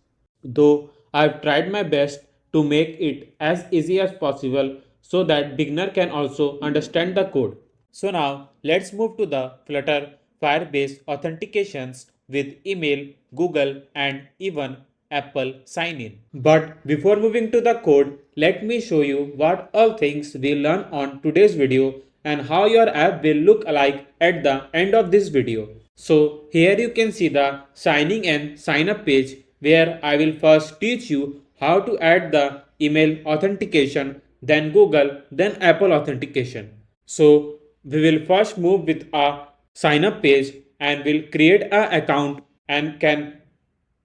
Though I've tried my best to make it as easy as possible so that beginner can also understand the code. So now let's move to the Flutter Firebase authentications with email, Google and even Apple SignIn. But before moving to the code, let me show you what all things we learn on today's video and how your app will look like at the end of this video. So here you can see the signing and sign up page where I will first teach you how to add the email authentication, then Google, then Apple authentication. So we will first move with a sign up page and will create an account and can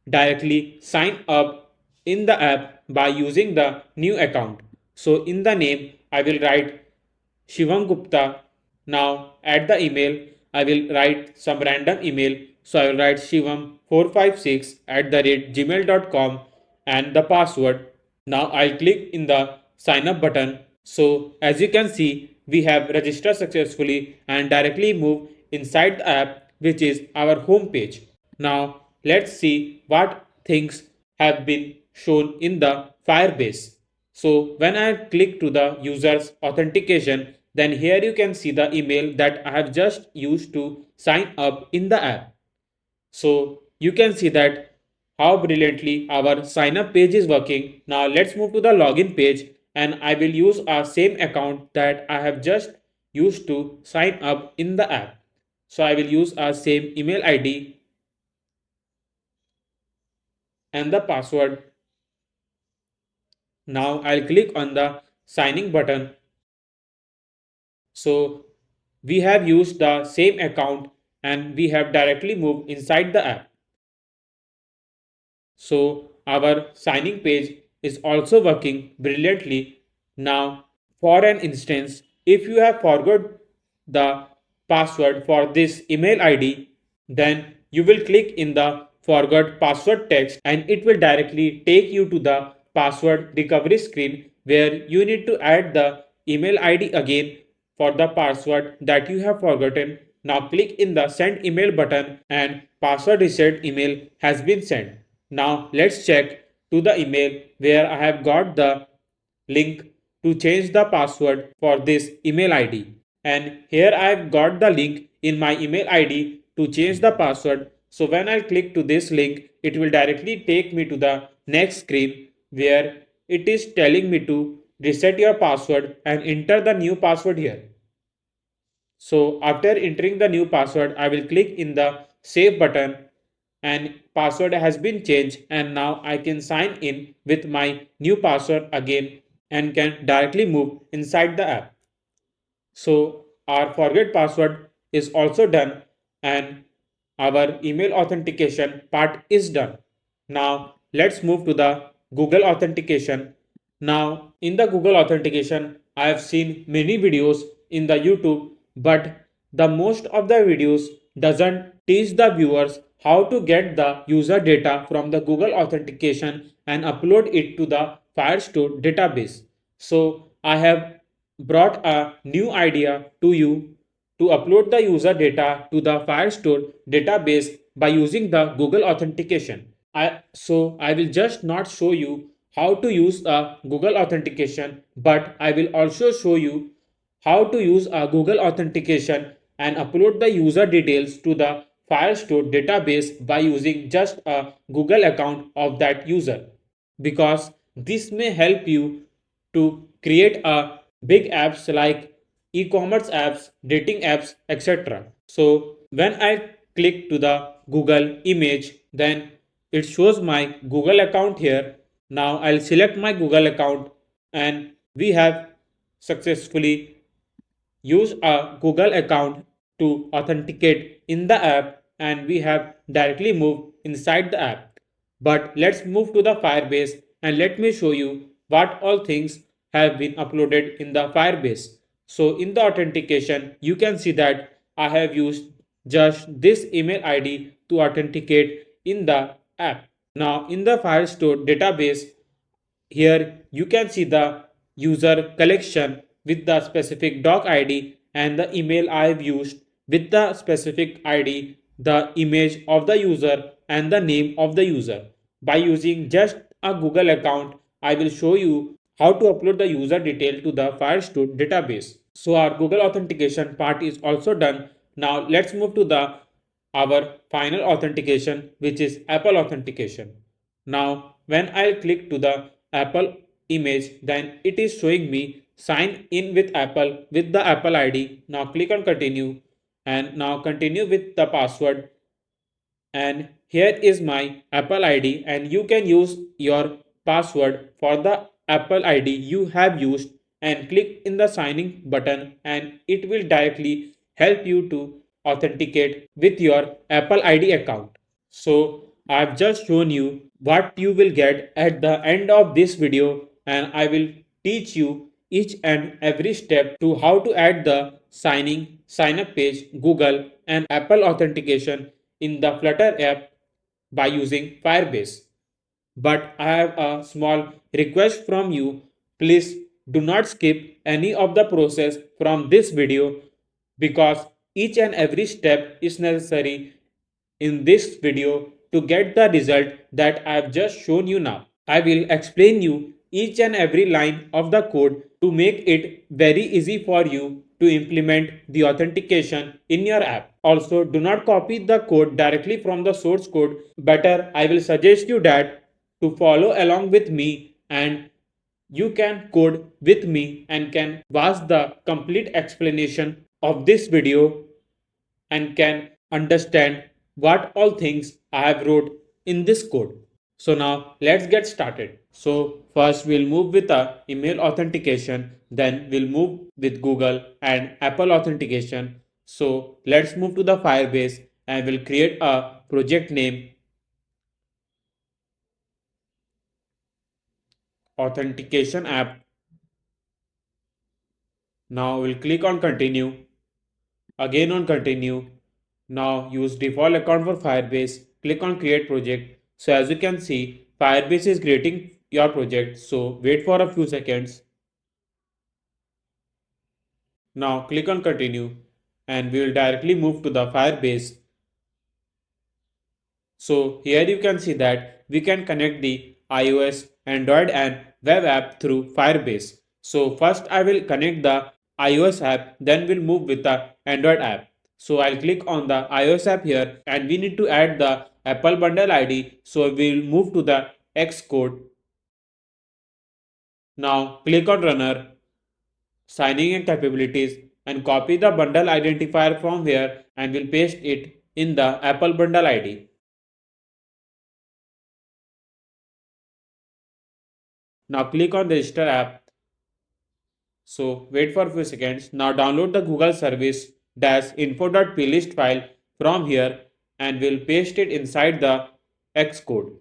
directly sign up in the app by using the new account. So in the name I will write Shivam Gupta. Now at the email I will write some random email. So I will write shivam456 at the rate gmail.com and the password. Now I'll click in the sign up button. So as you can see, we have registered successfully and directly move inside the app, which is our home page. Now let's see what things have been shown in the Firebase. So when I click to the user's authentication, then here you can see the email that I have just used to sign up in the app. So you can see that how brilliantly our sign up page is working. Now let's move to the login page and I will use our same account that I have just used to sign up in the app. So I will use our same email ID and the password. Now I'll click on the signing button. So we have used the same account and we have directly moved inside the app. So our signing page is also working brilliantly. Now for an instance, if you have forgot the password for this email ID, then you will click in the forgot password text and it will directly take you to the password recovery screen where you need to add the email ID again for the password that you have forgotten. Now click in the send email button and password reset email has been sent. Now let's check to the email where I have got the link to change the password for this email ID. And here I have got the link in my email ID to change the password. So when I click to this link, it will directly take me to the next screen where it is telling me to reset your password and enter the new password here. So after entering the new password, I will click in the save button and password has been changed, and now I can sign in with my new password again and can directly move inside the app. So our forget password is also done and our email authentication part is done. Now let's move to the Google authentication. Now in the Google authentication, I have seen many videos in the YouTube, but the most of the videos doesn't teach the viewers how to get the user data from the Google authentication and upload it to the Firestore database. So I have brought a new idea to you to upload the user data to the Firestore database by using the Google authentication. I will just not show you how to use a Google authentication, but I will also show you how to use a Google authentication and upload the user details to the Firestore database by using just a Google account of that user, because this may help you to create a big apps like e-commerce apps, dating apps, etc. So when I click to the Google image, then it shows my Google account here. Now I'll select my Google account and we have successfully use a Google account to authenticate in the app, and we have directly moved inside the app. But let's move to the Firebase and let me show you what all things have been uploaded in the Firebase. So in the authentication, you can see that I have used just this email ID to authenticate in the app. Now in the Firestore database, here you can see the user collection with the specific doc ID and the email I have used with the specific ID, the image of the user and the name of the user. By using just a Google account, I will show you how to upload the user detail to the Firestore database. So our Google authentication part is also done. Now let's move to the our final authentication, which is Apple authentication. Now when I click to the Apple image, then it is showing me sign in with Apple with the Apple ID. Now click on continue and now continue with the password, and here is my Apple ID, and you can use your password for the Apple ID you have used and click in the signing button, and it will directly help you to authenticate with your Apple ID account. So I've just shown you what you will get at the end of this video, and I will teach you each and every step to how to add the sign up page, Google and Apple authentication in the Flutter app by using Firebase. But I have a small request from you. Please do not skip any of the process from this video, because each and every step is necessary in this video to get the result that I have just shown you now. I will explain you each and every line of the code to make it very easy for you to implement the authentication in your app. Also, do not copy the code directly from the source code. Better, I will suggest you that to follow along with me, and you can code with me and can watch the complete explanation of this video and can understand what all things I have wrote in this code. So now let's get started. So first we'll move with a email authentication, then we'll move with Google and Apple authentication. So let's move to the Firebase and we'll create a project name authentication app. Now we'll click on continue, again on continue. Now use default account for Firebase. Click on create project. So as you can see, Firebase is creating your project. So wait for a few seconds. Now click on continue and we will directly move to the Firebase. So here you can see that we can connect the iOS, Android and web app through Firebase. So first I will connect the iOS app, then we'll move with the Android app. So I'll click on the iOS app here and we need to add the Apple bundle ID. So we'll move to the X code. Now click on runner, signing in capabilities, and copy the bundle identifier from here and we'll paste it in the Apple bundle ID. Now click on register app. So wait for a few seconds. Now download the Google service info.plist file from here and we'll paste it inside the Xcode.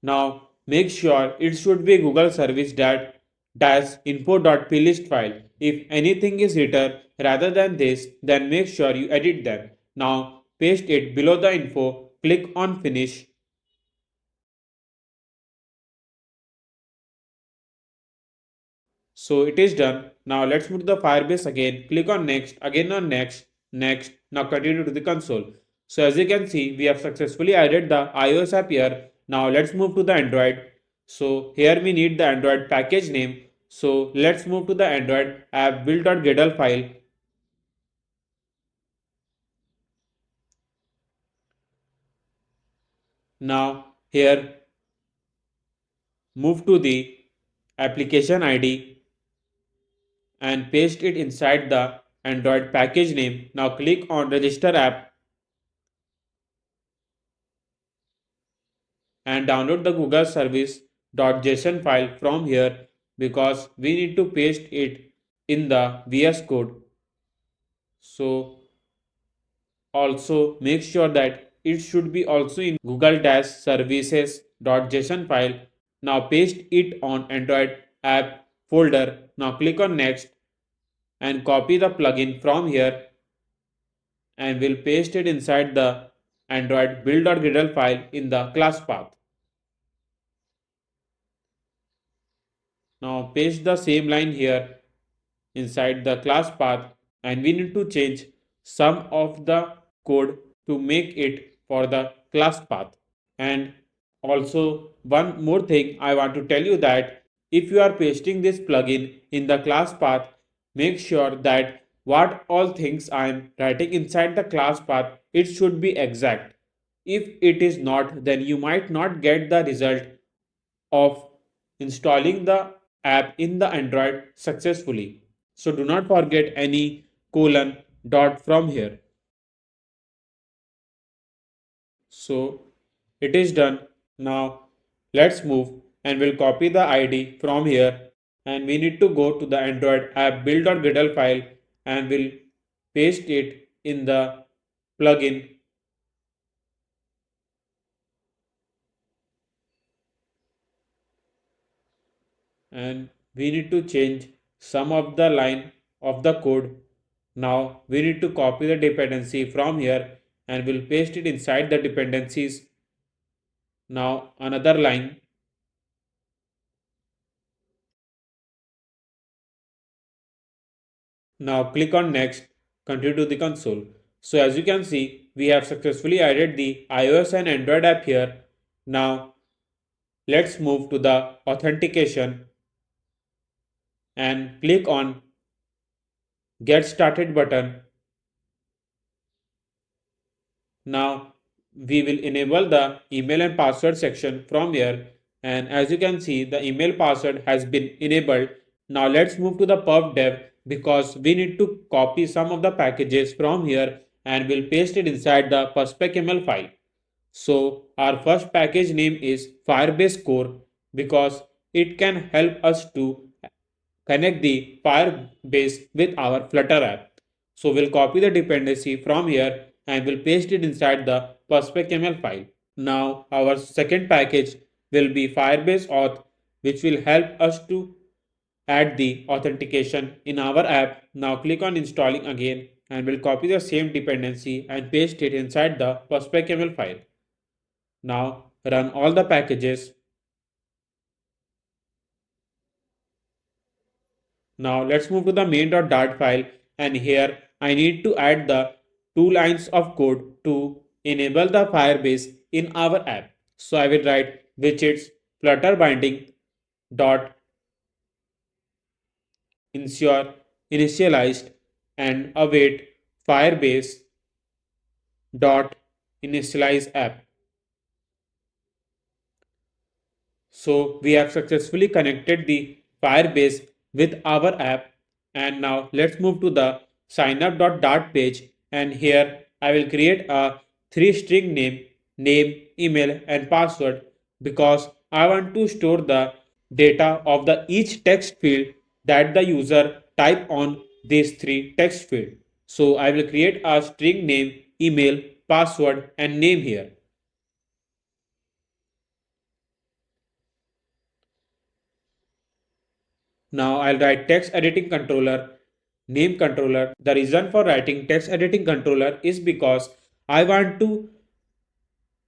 Now make sure it should be Google service info.plist file. If anything is written rather than this, then make sure you edit them. Now paste it below the info, click on finish. So it is done. Now let's move to the Firebase again. Click on next, again on next, next. Now continue to the console. So as you can see, we have successfully added the iOS app here. Now let's move to the Android. So here we need the Android package name. So let's move to the Android app build.gdl file. Now here move to the application ID and paste it inside the Android package name. Now click on register app and download the Google service.json file from here because we need to paste it in the VS Code. So also make sure that it should be also in Google-services.json file. Now paste it on Android app folder. Now click on next and copy the plugin from here and we'll paste it inside the Android build.gradle file in the class path. Now paste the same line here inside the class path and we need to change some of the code to make it for the class path. And also one more thing I want to tell you that if you are pasting this plugin in the class path, make sure that what all things I am writing inside the class path, it should be exact. If it is not, then you might not get the result of installing the app in the Android successfully. So do not forget any colon dot from here. So it is done. Now let's move and we'll copy the ID from here and we need to go to the Android app build.gradle file and we'll paste it in the plugin. And we need to change some of the line of the code. Now we need to copy the dependency from here and we'll paste it inside the dependencies. Now another line. Now click on next, continue to the console. So as you can see, we have successfully added the iOS and Android app here. Now let's move to the authentication and click on get started button. Now we will enable the email and password section from here and as you can see the email password has been enabled. Now let's move to the pub dev because we need to copy some of the packages from here and we'll paste it inside the perspec.ml file. So our first package name is Firebase core because it can help us to connect the Firebase with our Flutter app. So we'll copy the dependency from here and we'll paste it inside the perspec.ml file. Now our second package will be Firebase Auth, which will help us to add the authentication in our app. Now click on installing again and we'll copy the same dependency and paste it inside the perspec.ml file. Now run all the packages. Now let's move to the main.dart file and here I need to add the 2 lines of code to enable the Firebase in our app. So I will write widgets flutter binding dot ensure initialized and await Firebase dot initialize app. So we have successfully connected the Firebase with our app and now let's move to the signup.dart page and here I will create a 3 string name, email and password. because I want to store the data of the each text field that the user type on these three text field. So I will create a string name, email, password and name here. Now I'll write text editing controller, name controller. The reason for writing text editing controller is because I want to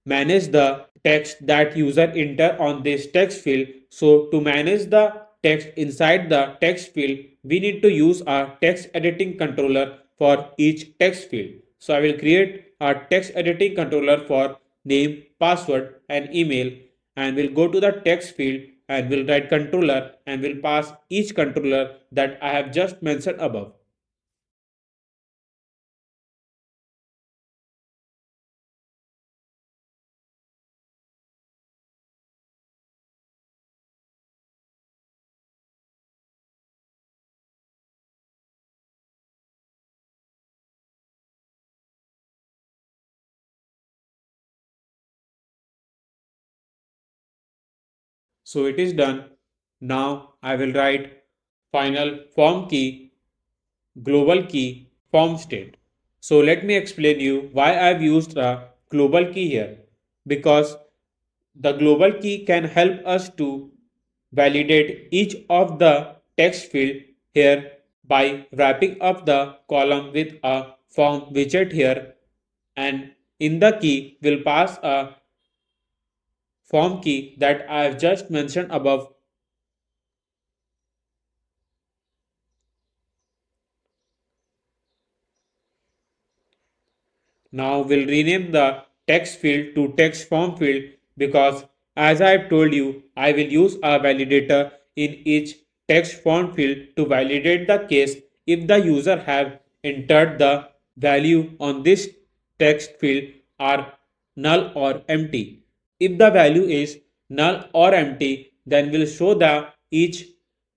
manage the text that user enter on this text field. So to manage the text inside the text field, we need to use a text editing controller for each text field. So I will create a text editing controller for name, password and email, and we'll go to the text field and we'll write controller and we'll pass each controller that I have just mentioned above. So it is done. Now I will write final form key, global key, form state. So let me explain you why I've used a global key here. Because the global key can help us to validate each of the text field here by wrapping up the column with a form widget here, and in the key will pass a form key that I have just mentioned above. Now we'll rename the text field to text form field because as I have told you, I will use a validator in each text form field to validate the case if the user have entered the value on this text field are null or empty. If the value is null or empty, then we'll show the each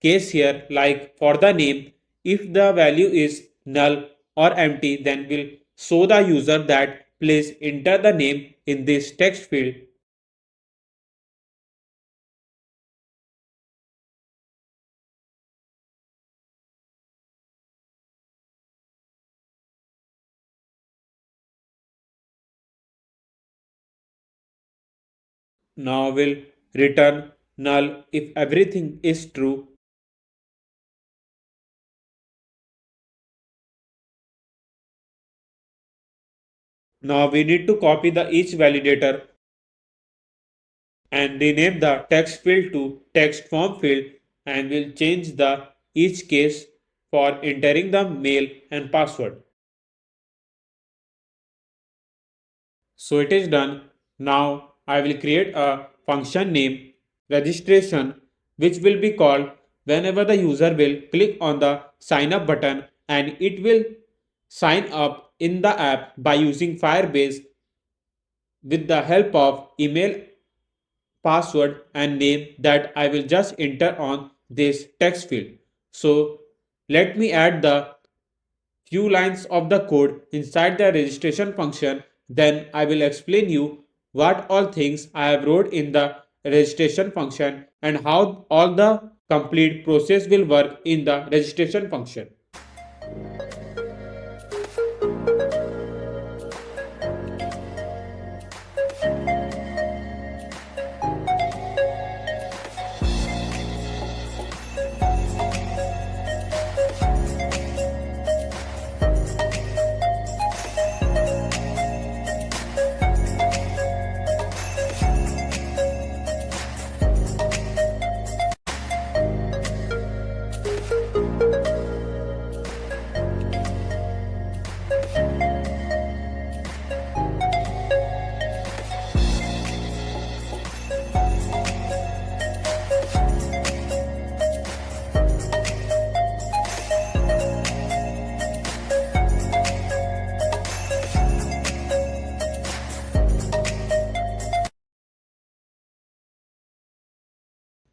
case here like for the name. If the value is null or empty, then we'll show the user that please enter the name in this text field. Now we'll return null if everything is true. Now we need to copy the each validator and rename the text field to text form field, and we'll change the each case for entering the mail and password. So it is done. Now I will create a function name registration which will be called whenever the user will click on the sign up button, and it will sign up in the app by using Firebase with the help of email, password and name that I will just enter on this text field. So let me add the few lines of the code inside the registration function, then I will explain you what all things I have wrote in the registration function and how all the complete process will work in the registration function.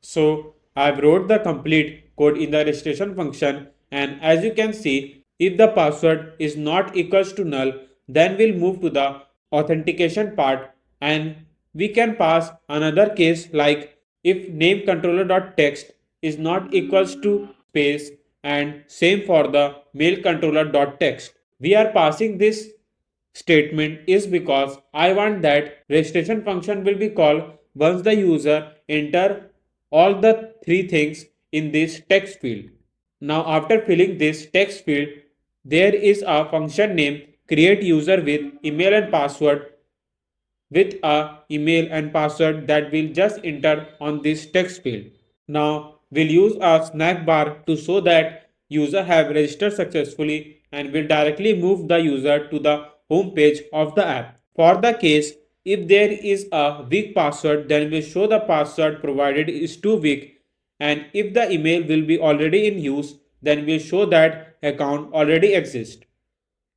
So I've wrote the complete code in the registration function, and as you can see, if the password is not equals to null, then we'll move to the authentication part, and we can pass another case like if name controller.text is not equals to space and same for the mail controller.text. We are passing this statement is because I want that registration function will be called once the user enter all the three things in this text field. Now after filling this text field, there is a function name create user with email and password with a email and password that will just enter on this text field. Now we'll use a snack bar to show that user have registered successfully and will directly move the user to the home page of the app. For the case if there is a weak password, then we'll show the password provided is too weak, and if the email will be already in use, then we'll show that account already exists.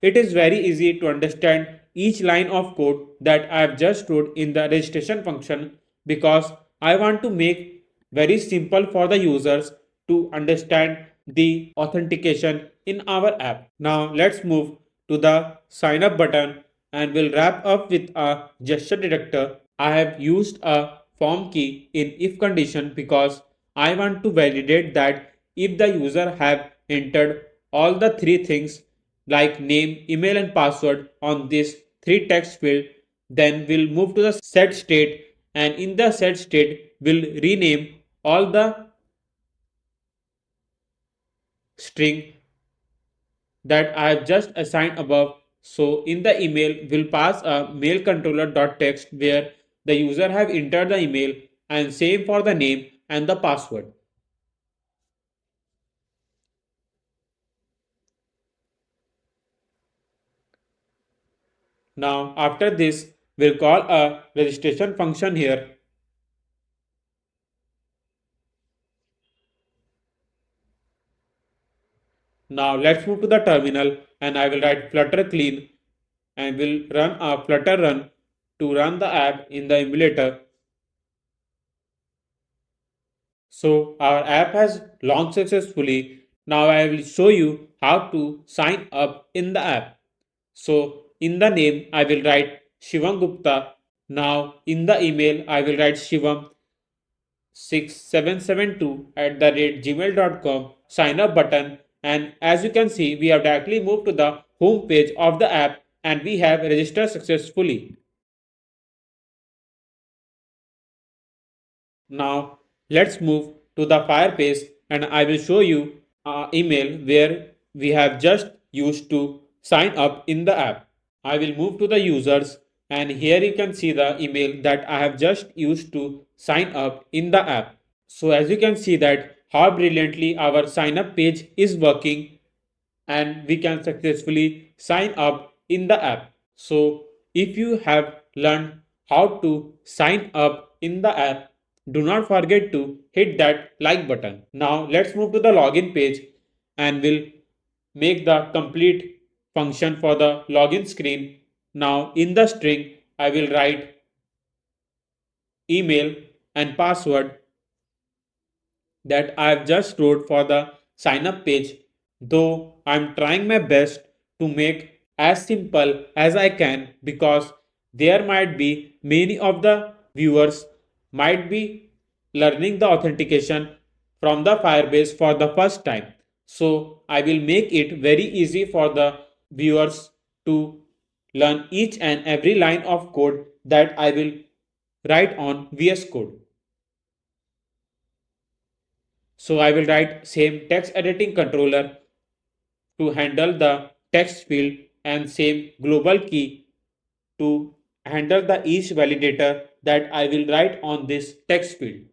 It is very easy to understand each line of code that I have just wrote in the registration function because I want to make very simple for the users to understand the authentication in our app. Now let's move to the sign up button and we'll wrap up with a gesture detector. I have used a form key in if condition because I want to validate that if the user have entered all the three things like name, email and password on this three text field, then we'll move to the set state and in the set state we'll rename all the string that I have just assigned above. So in the email we'll pass a mail controller.text where the user have entered the email and same for the name and the password. Now after this we'll call a registration function here. Now let's move to the terminal and I will write flutter clean and will run a flutter run to run the app in the emulator. So our app has launched successfully. Now I will show you how to sign up in the app. So in the name I will write Shivam Gupta. Now in the email I will write Shivam 6772 at the rate gmail.com sign up button, and as you can see we have directly moved to the home page of the app and we have registered successfully. Now let's move to the Firebase and I will show you an email where we have just used to sign up in the app. I will move to the users and here you can see the email that I have just used to sign up in the app. So as you can see that how brilliantly our sign up page is working and we can successfully sign up in the app. So if you have learned how to sign up in the app, do not forget to hit that like button. Now let's move to the login page and we'll make the complete function for the login screen. Now in the string, I will write email and password that I have just wrote for the sign up page, though I'm trying my best to make as simple as I can because there might be many of the viewers might be learning the authentication from the Firebase for the first time. So I will make it very easy for the viewers to learn each and every line of code that I will write on VS Code. So I will write same text editing controller to handle the text field and same global key to handle the each validator that I will write on this text field.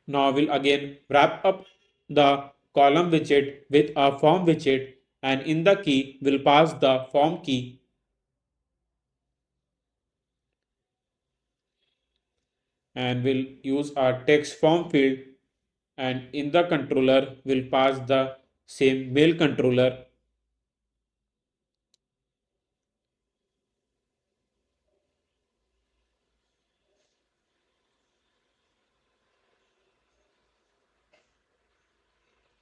Now I will again wrap up the column widget with a form widget and in the key will pass the form key and will use a text form field and in the controller will pass the same mail controller.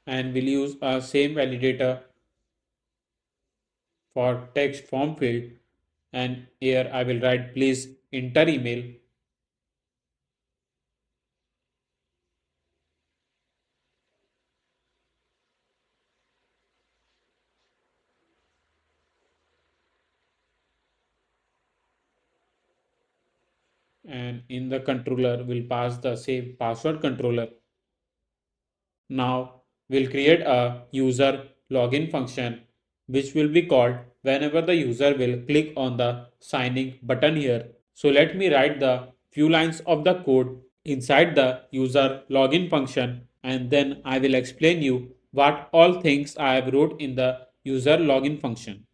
and we'll use a same validator for text form field, and here I will write please enter email, and in the controller we'll pass the same password controller. Now we'll create a user login function which will be called whenever the user will click on the signing button here. So let me write the few lines of the code inside the user login function, and then I will explain you what all things I have wrote in the user login function.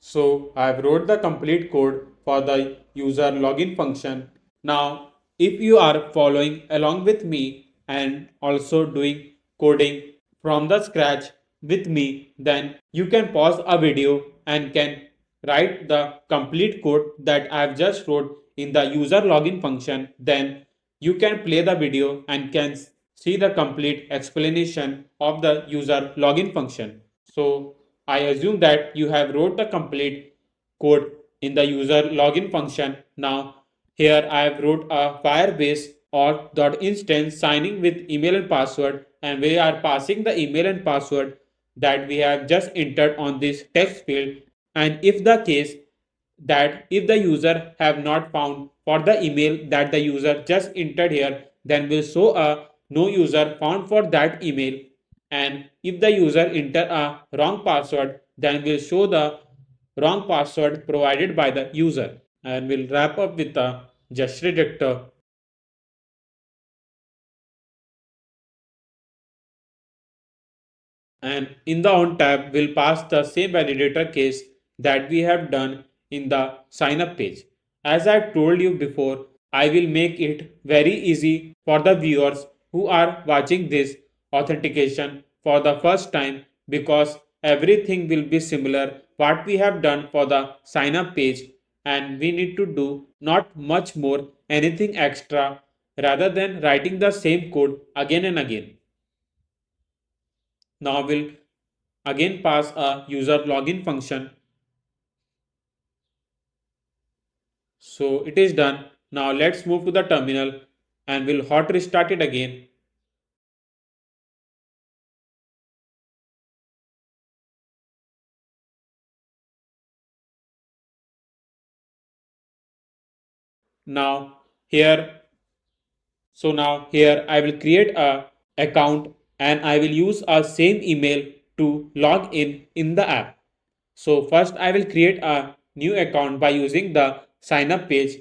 So I've wrote the complete code for the user login function. Now, if you are following along with me and also doing coding from the scratch with me, then you can pause a video and can write the complete code that I've just wrote in the user login function. Then you can play the video and can see the complete explanation of the user login function. So I assume that you have wrote the complete code in the user login function. Now here I have wrote a Firebase auth.instance signing with email and password, and we are passing the email and password that we have just entered on this text field. And if the case that if the user have not found for the email that the user just entered here, then will show a no user found for that email. And if the user enter a wrong password, then will show the wrong password provided by the user. And we'll wrap up with a gesture detector. And in the on tab, we'll pass the same validator case that we have done in the sign up page. As I've told you before, I will make it very easy for the viewers who are watching this authentication for the first time, because everything will be similar what we have done for the sign up page, and we need to do not much more anything extra rather than writing the same code again and again. Now we'll again pass a user login function. So it is done. Now let's move to the terminal and we'll hot restart it again. Now here, now here I will create a account and I will use a same email to log in the app. So first I will create a new account by using the sign up page.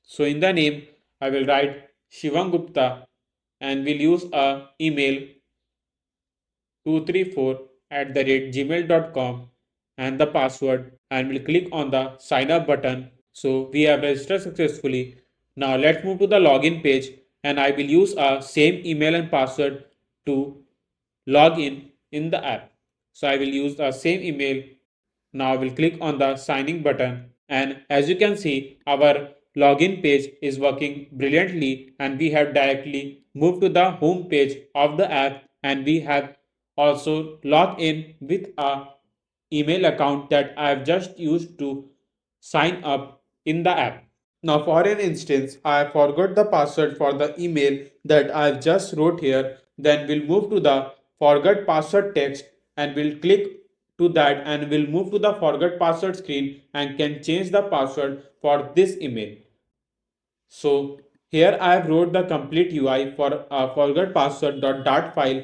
So in the name I will write Shivam Gupta and will use a email 234 at the rate gmail.com and the password, and will click on the sign up button. So we have registered successfully. Now let's move to the login page and I will use a same email and password to log in the app. So I will use the same email. Now we'll click on the signing button, and as you can see our login page is working brilliantly and we have directly moved to the home page of the app, and we have also logged in with a email account that I have just used to sign up in the app. Now for an instance, I forgot the password for the email that I've just wrote here. Then we'll move to the forgot password text and we'll click to that and we'll move to the forgot password screen and can change the password for this email. So here I have wrote the complete UI for a forgot password.dart file,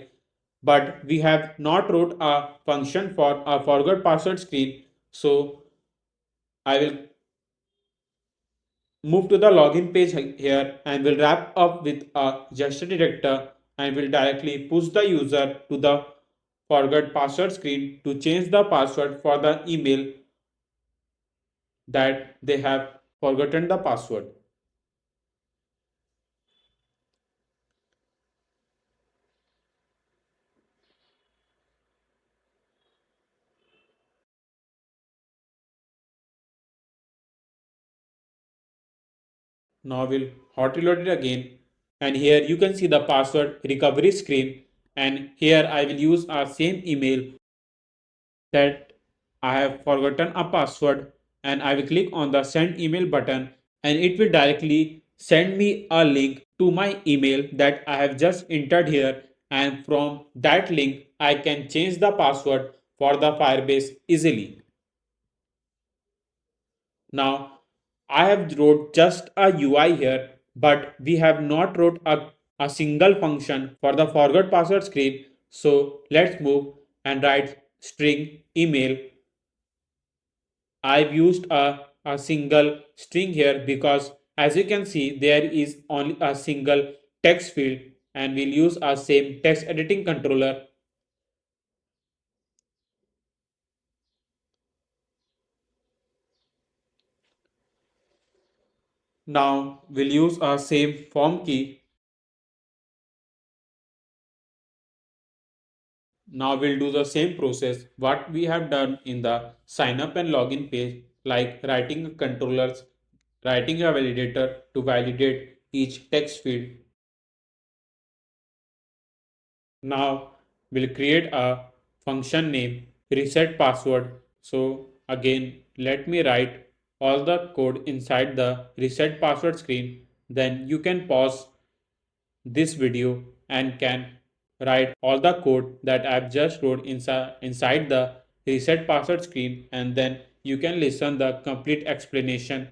but we have not wrote a function for a forgot password screen. So I will move to the login page here and will wrap up with a gesture detector and will directly push the user to the forgot password screen to change the password for the email that they have forgotten the password. Now we'll hot reload it again, and here you can see the password recovery screen, and here I will use our same email that I have forgotten a password, and I will click on the send email button and it will directly send me a link to my email that I have just entered here, and from that link I can change the password for the Firebase easily. Now I have wrote just a UI here, but we have not wrote a single function for the forgot password screen. So let's move and write string email. I've used a single string here because as you can see there is only a single text field, and we'll use our same text editing controller. Now we'll use our same form key. Now we'll do the same process what we have done in the sign up and login page, like writing a controllers, writing a validator to validate each text field. Now we'll create a function name reset password. So again, let me write all the code inside the reset password screen. Then you can pause this video and can write all the code that I've just wrote inside the reset password screen, and then you can listen the complete explanation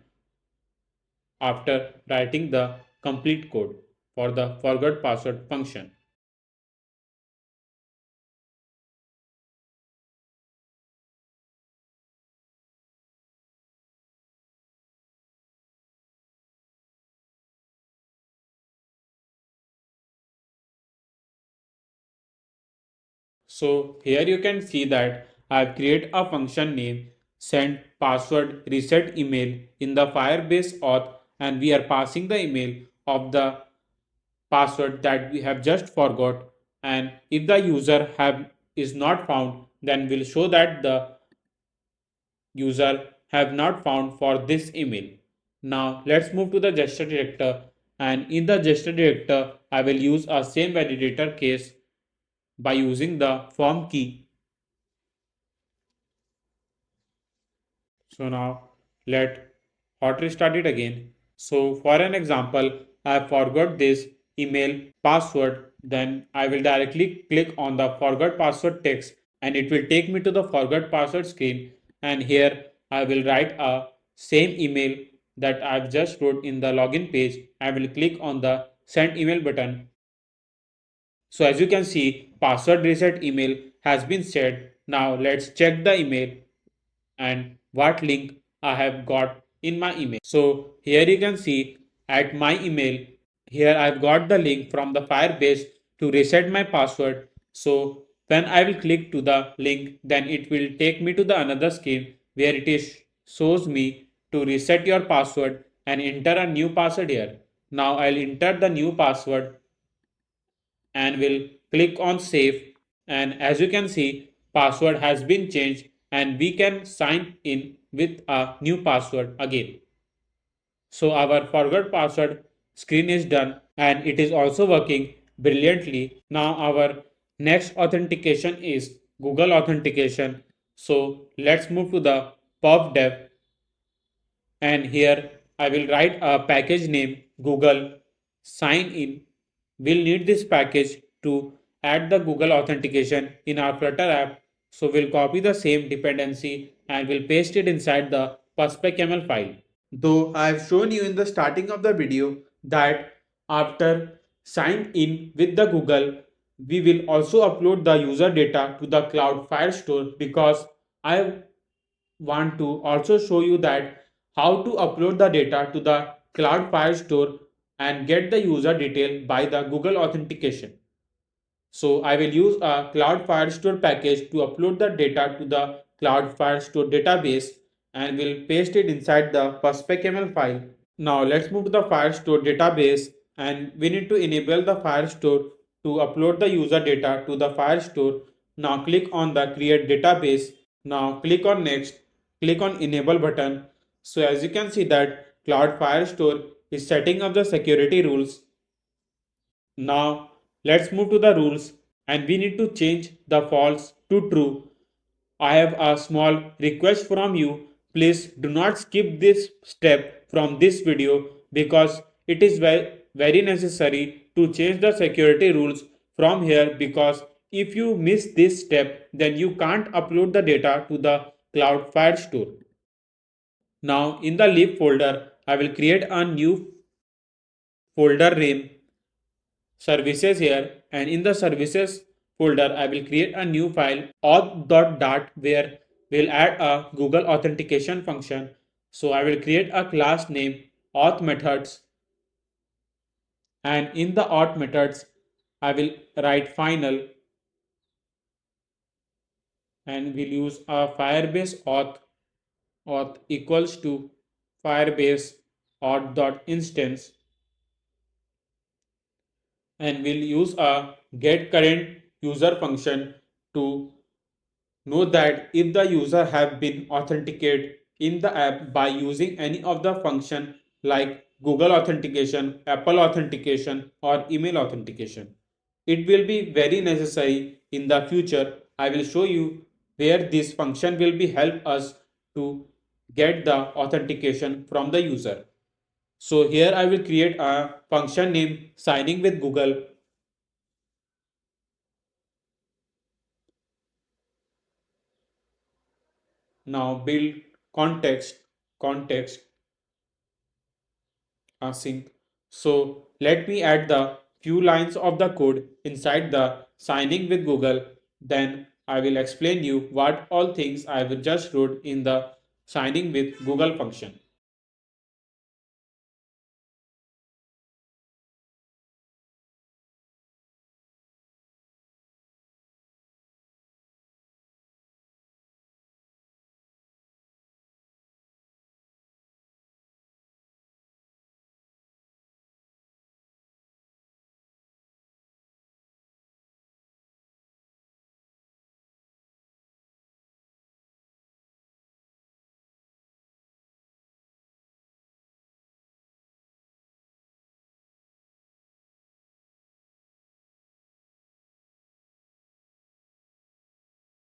after writing the complete code for the forgot password function. So here you can see that I've created a function name send password reset email in the Firebase auth, and we are passing the email of the password that we have just forgot, and if the user have is not found, then we'll show that the user have not found for this email. Now let's move to the gesture detector, and in the gesture detector I will use a same validator case by using the form key. So now let hot restart it again. So for an example, I forgot this email password, then I will directly click on the forgot password text and it will take me to the forgot password screen, and here I will write a same email that I've just wrote in the login page. I will click on the send email button. So as you can see, password reset email has been set. Now let's check the email and what link I have got in my email. So here you can see at my email, here I've got the link from the Firebase to reset my password. So when I will click to the link, then it will take me to the another screen where it is shows me to reset your password and enter a new password here. Now I'll enter the new password and will click on save, and as you can see password has been changed and we can sign in with a new password again. So our forgot password screen is done and it is also working brilliantly. Now our next authentication is Google authentication. So let's move to the pub dev, and here I will write a package name Google sign in. We'll need this package to add the Google authentication in our Flutter app. So we'll copy the same dependency and we'll paste it inside the pub.yaml file. Though I have shown you in the starting of the video that after sign in with the Google, we will also upload the user data to the cloud Firestore, because I want to also show you that how to upload the data to the Cloud Firestore and get the user detail by the Google Authentication. So I will use a Cloud Firestore package to upload the data to the Cloud Firestore database and will paste it inside the perspec.yaml file. Now let's move to the Firestore database and we need to enable the Firestore to upload the user data to the Firestore. Now click on the create database. Now click on next, click on enable button. So as you can see that Cloud Firestore is setting up the security rules. Now let's move to the rules and we need to change the false to true. I have a small request from you. Please do not skip this step from this video because it is very necessary to change the security rules from here, because if you miss this step then you can't upload the data to the Cloud Firestore. Now in the lib folder I will create a new folder name services here, and in the services folder I will create a new file auth.dart where we'll add a Google authentication function. So I will create a class name auth methods, and in the auth methods I will write final and we'll use a Firebase auth equals to Firebase auth.instance, and we'll use a get current user function to know that if the user have been authenticated in the app by using any of the function like Google authentication, Apple authentication or email authentication. It will be very necessary in the future. I will show you where this function will be help us to get the authentication from the user. So here I will create a function named signing with Google. Now build context async. So let me add the few lines of the code inside the signing with Google. Then I will explain you what all things I will just wrote in the signing with Google function.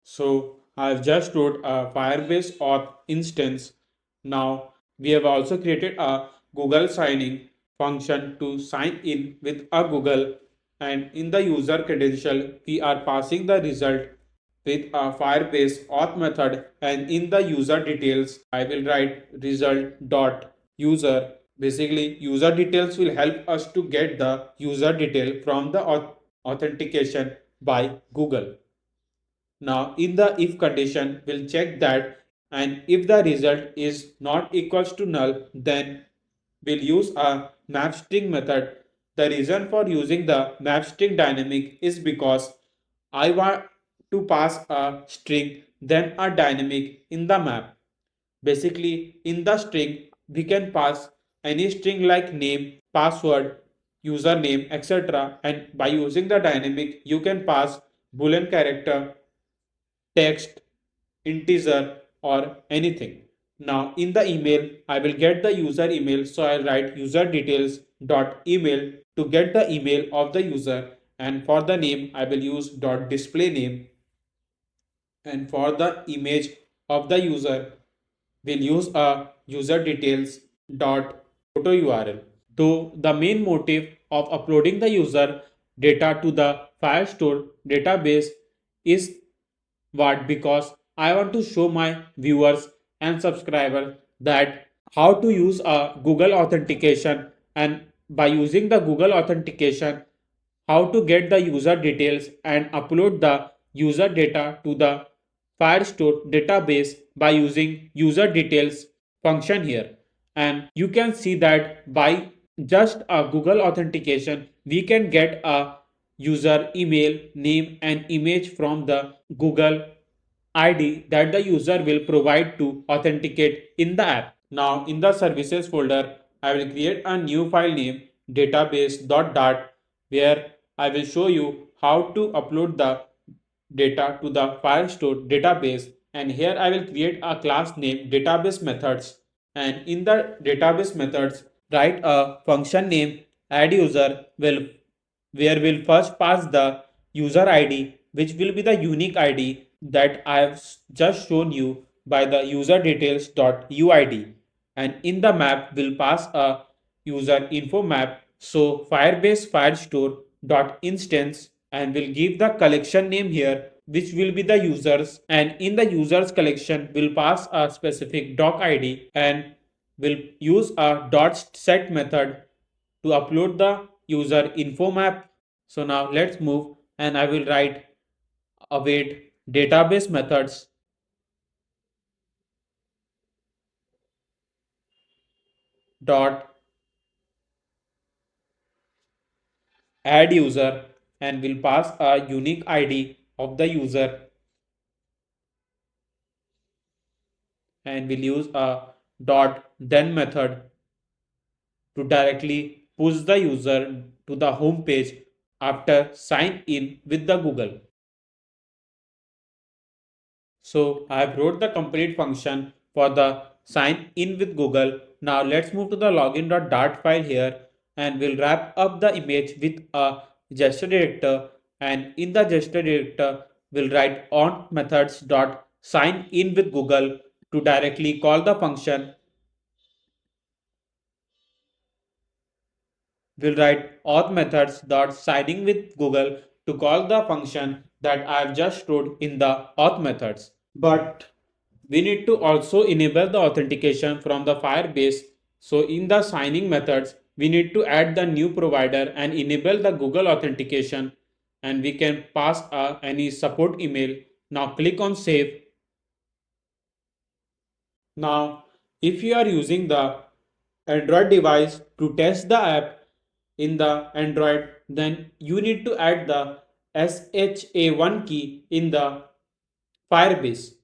So I've just wrote a Firebase auth instance. Now we have also created a Google signing function to sign in with a Google, and in the user credential we are passing the result with a Firebase auth method, and in the user details I will write result dot user. Basically user details will help us to get the user detail from the authentication by Google. Now in the if condition, we'll check that, and if the result is not equals to null, then we'll use a map string method. The reason for using the map string dynamic is because I want to pass a string then a dynamic in the map. Basically in the string we can pass any string like name, password, username, etc. And by using the dynamic you can pass boolean character, text, integer or anything. Now in the email, I will get the user email. So I'll write user details dot email to get the email of the user. And for the name, I will use dot display name. And for the image of the user, we'll use a user details dot photo URL. Though the main motive of uploading the user data to the Firestore database is what, because I want to show my viewers and subscribers that how to use a Google authentication, and by using the Google authentication how to get the user details and upload the user data to the Firestore database by using user details function here. And you can see that by just a Google authentication, we can get a user email, name, and image from the Google ID that the user will provide to authenticate in the app. Now, in the services folder, I will create a new file name database.dart where I will show you how to upload the data to the Firestore database, and here I will create a class named database methods, and in the database methods write a function name add user will where we'll first pass the user ID, which will be the unique ID that I have just shown you by the user details.uid, and in the map we'll pass a user info map, so Firebase Firestore dot instance, and we'll give the collection name here which will be the users, and in the users collection we'll pass a specific doc id, and we'll use a dot set method to upload the user info map. So now let's move, and I will write await database methods dot add user, and will pass a unique id of the user, and we'll use a dot then method to directly push the user to the home page after sign in with the Google. So I have wrote the complete function for the sign in with Google. Now let's move to the login.dart file here, and we'll wrap up the image with a gesture director, and in the gesture director we'll write on methods dot sign in with Google to directly call the function. We'll write auth methods dot signing with Google to call the function that I have just wrote in the auth methods. But we need to also enable the authentication from the Firebase. So in the signing methods, we need to add the new provider and enable the Google authentication, and we can pass any support email. Now click on save. Now, if you are using the Android device to test the app in the Android, then you need to add the SHA1 key in the Firebase.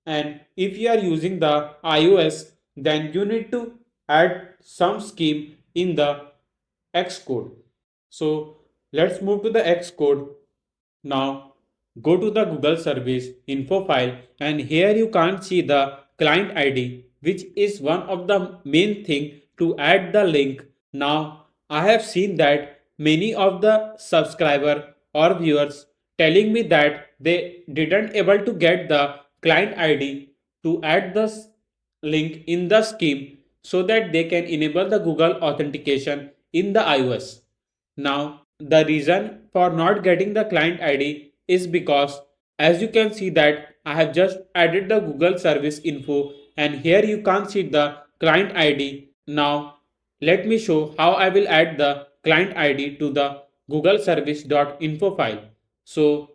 And if you are using the iOS, then you need to add some scheme in the Xcode. So let's move to the Xcode. Now go to the Google service info file, and here you can't see the client ID, which is one of the main thing to add the link. Now I have seen that many of the subscriber or viewers telling me that they didn't able to get the client ID to add the link in the scheme so that they can enable the Google authentication in the iOS. Now, the reason for not getting the client ID is because, as you can see that I have just added the Google service info, and here you can't see the client ID. Now, let me show how I will add the client ID to the Google service.info file. So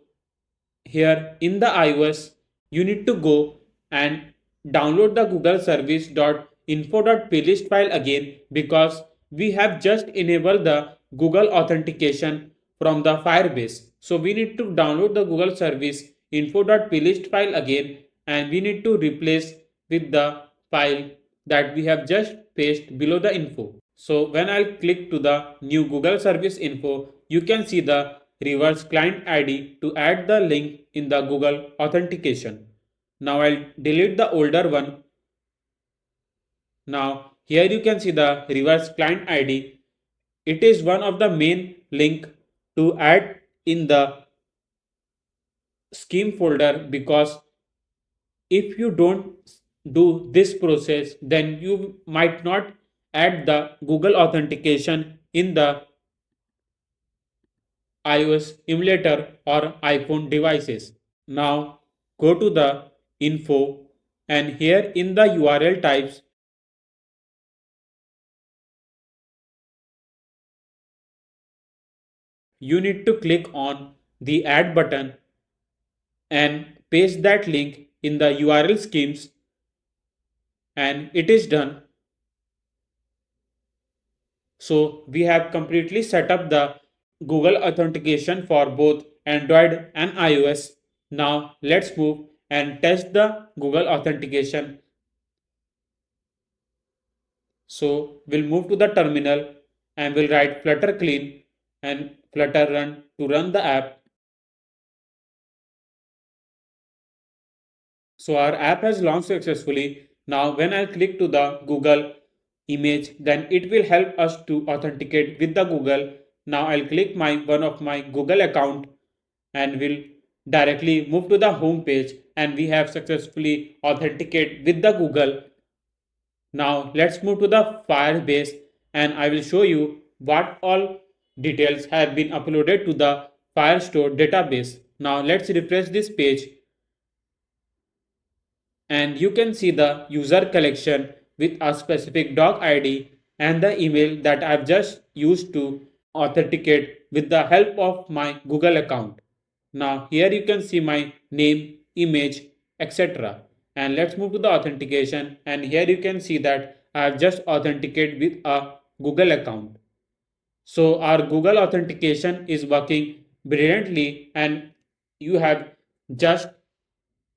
here in the iOS, you need to go and download the Google service.info.plist file again, because we have just enabled the Google authentication from the Firebase. So we need to download the Google service info.plist file again, and we need to replace with the file that we have just pasted below the info. So when I'll click to the new Google service info, you can see the reverse client ID to add the link in the Google authentication. Now I'll delete the older one. Now here you can see the reverse client ID. It is one of the main link to add in the scheme folder, because if you don't do this process, then you might not add the Google authentication in the iOS emulator or iPhone devices. Now go to the info, and here in the URL types you need to click on the add button and paste that link in the URL schemes, and it is done. So we have completely set up the Google authentication for both Android and iOS. Now let's move and test the Google authentication. So we'll move to the terminal and we'll write flutter clean and flutter run to run the app. So our app has launched successfully. Now when I click to the Google image, then it will help us to authenticate with the Google. Now I'll click one of my Google account and will directly move to the home page, and we have successfully authenticated with the Google. Now let's move to the Firebase and I will show you what all details have been uploaded to the Firestore database. Now let's refresh this page and you can see the user collection with a specific doc ID and the email that I've just used to authenticate with the help of my Google account. Now here you can see my name, image, etc. And let's move to the authentication, and here you can see that I have just authenticated with a Google account. So our Google authentication is working brilliantly, and you have just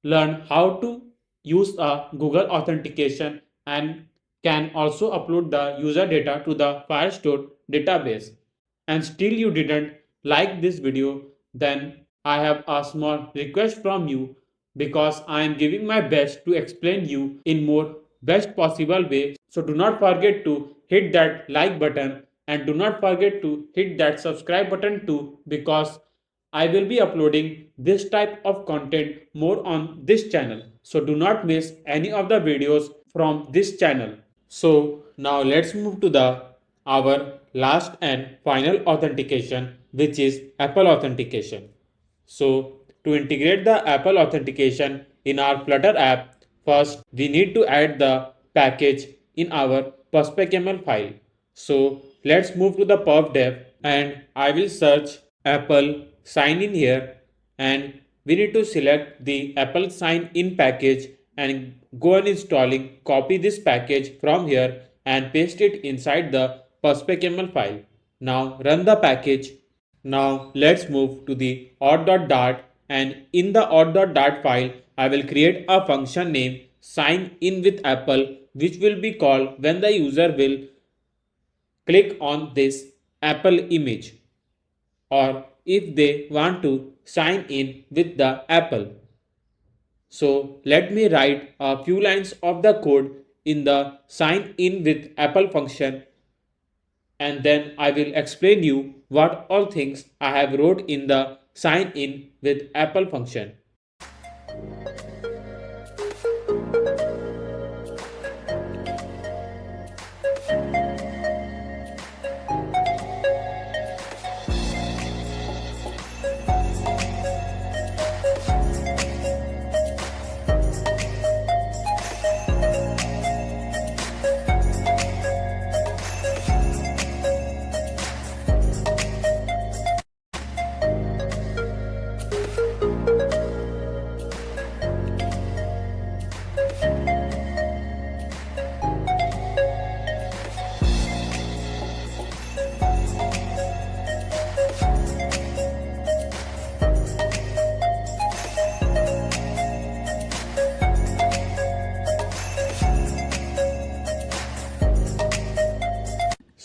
learned how to use a Google authentication and can also upload the user data to the Firestore database. And still you didn't like this video, then I have a small request from you, because I am giving my best to explain you in more best possible way. So do not forget to hit that like button and do not forget to hit that subscribe button too, because I will be uploading this type of content more on this channel. So do not miss any of the videos from this channel. So now let's move to the our last and final authentication, which is Apple authentication. So to integrate the Apple authentication in our Flutter app, first we need to add the package in our perspecaml file. So let's move to the pubdev and I will search Apple sign in here, and we need to select the Apple sign in package and go on installing, copy this package from here and paste it inside the perspecaml file. Now run the package. Now let's move to the auth.dart, and in the auth.dart file I will create a function named sign in with Apple, which will be called when the user will click on this Apple image, or if they want to sign in with the Apple. So let me write a few lines of the code in the sign in with Apple function, and then I will explain you what all things I have wrote in the sign in with Apple function.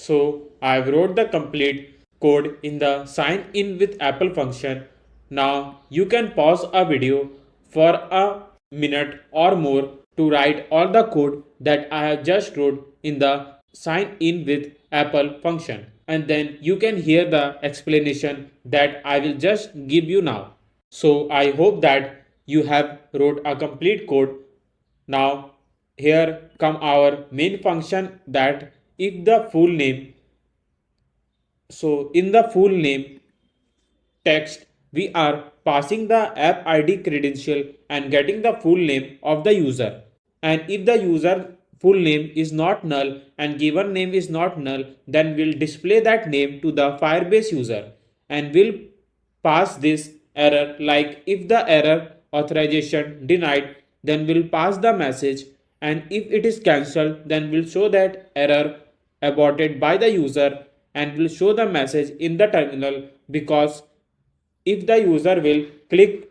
So I wrote the complete code in the sign in with Apple function. Now you can pause a video for a minute or more to write all the code that I have just wrote in the sign in with Apple function, and then you can hear the explanation that I will just give you now. So I hope that you have wrote a complete code. Now here come our main function, that if the full name, so in the full name text we are passing the app ID credential and getting the full name of the user. And if the user full name is not null and given name is not null, then we'll display that name to the Firebase user, and we'll pass this error, like if the error authorization denied, then we'll pass the message, and if it is cancelled, then we'll show that error aborted by the user and will show the message in the terminal, because if the user will click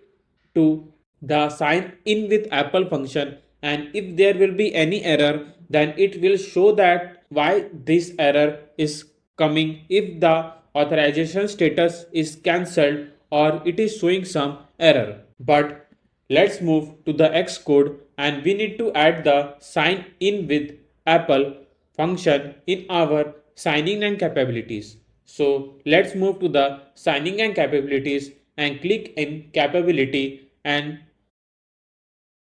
to the sign in with Apple function, and if there will be any error, then it will show that why this error is coming, if the authorization status is cancelled or it is showing some error. But let's move to the Xcode, and we need to add the sign in with Apple function in our signing and capabilities. So let's move to the signing and capabilities and click in capability and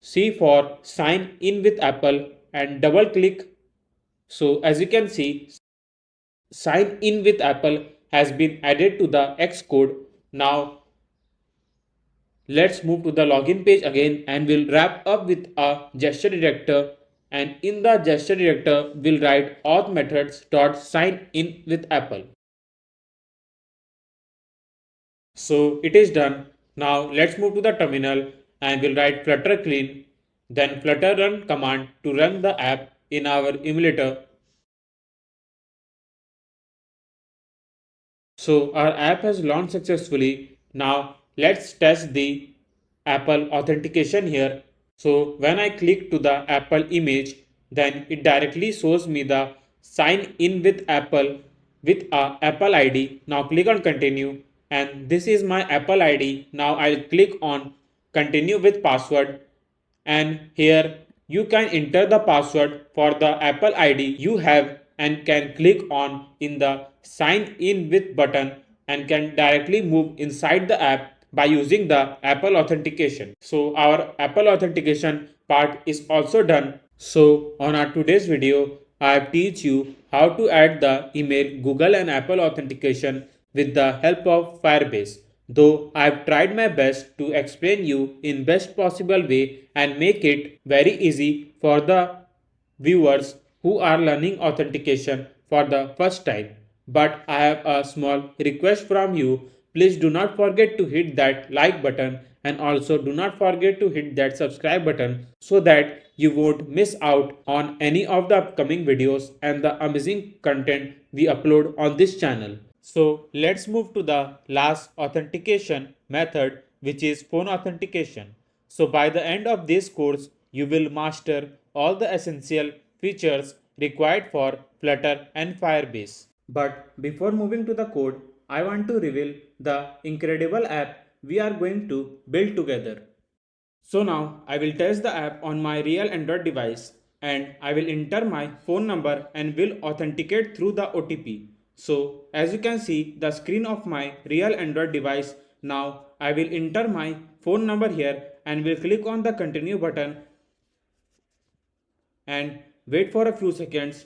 see for sign in with Apple and double click. So as you can see, sign in with Apple has been added to the Xcode. Now let's move to the login page again, and we'll wrap up with a gesture director, and in the gesture director we'll write auth methods dot sign in with Apple. So it is done. Now let's move to the terminal and we'll write flutter clean, then flutter run command to run the app in our emulator. So our app has launched successfully. Now let's test the Apple authentication here. So when I click to the Apple image, then it directly shows me the sign in with Apple with a Apple ID. Now click on continue, and this is my Apple ID. Now I'll click on continue with password, and here you can enter the password for the Apple ID you have and can click on in the sign in with button and can directly move inside the app by using the Apple authentication. So our Apple authentication part is also done. So on our today's video, I have teach you how to add the email, Google and Apple authentication with the help of Firebase. Though I have tried my best to explain you in best possible way and make it very easy for the viewers who are learning authentication for the first time. But I have a small request from you. Please do not forget to hit that like button, and also do not forget to hit that subscribe button so that you won't miss out on any of the upcoming videos and the amazing content we upload on this channel. So let's move to the last authentication method, which is phone authentication. So by the end of this course, you will master all the essential features required for Flutter and Firebase. But before moving to the code, I want to reveal the incredible app we are going to build together. So now I will test the app on my real Android device, and I will enter my phone number and will authenticate through the OTP. So as you can see the screen of my real Android device, now I will enter my phone number here and will click on the continue button and wait for a few seconds.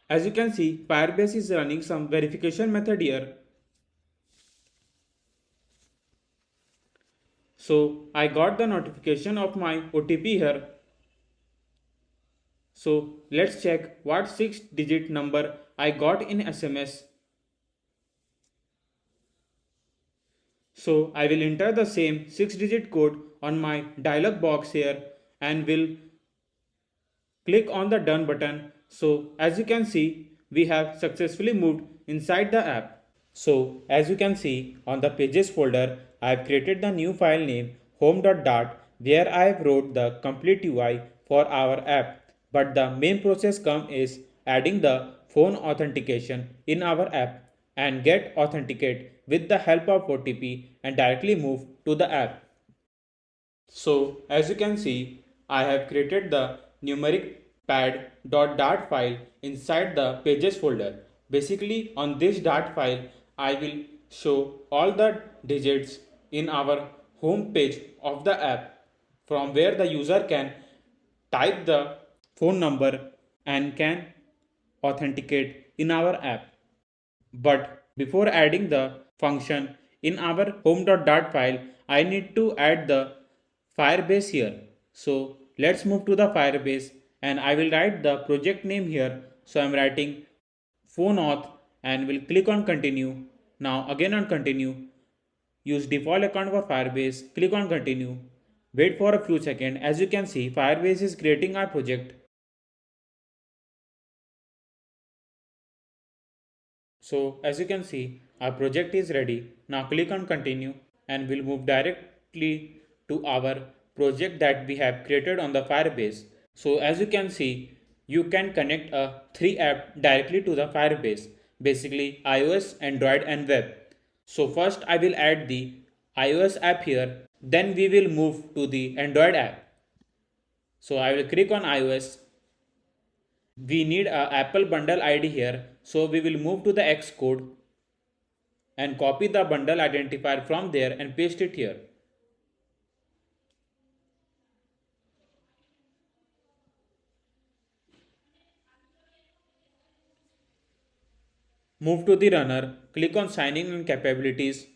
As you can see, Firebase is running some verification method here. So I got the notification of my OTP here. So let's check what 6-digit number I got in SMS. So I will enter the same 6-digit code on my dialog box here and will click on the done button. So as you can see, we have successfully moved inside the app. So as you can see on the pages folder, I have created the new file name home.dart, where I have wrote the complete UI for our app. But the main process is adding the phone authentication in our app and get authenticate with the help of OTP and directly move to the app. So as you can see, I have created the numeric pad.dart file inside the pages folder. Basically on this dart file, I will show all the digits in our home page of the app, from where the user can type the phone number and can authenticate in our app. But before adding the function in our home.dart file, I need to add the Firebase here. So let's move to the Firebase, and I will write the project name here. So I'm writing phone auth and will click on continue. Now again on continue. Use default account for Firebase. Click on continue. Wait for a few seconds. As you can see, Firebase is creating our project. So as you can see, our project is ready. Now click on continue and we'll move directly to our project that we have created on the Firebase. So as you can see, you can connect a 3 app directly to the Firebase, basically iOS, Android and web. So first I will add the iOS app here, then we will move to the Android app. So I will click on iOS. We need a Apple bundle ID here, so we will move to the Xcode and copy the bundle identifier from there and paste it here. Move to the runner, click on signing and capabilities.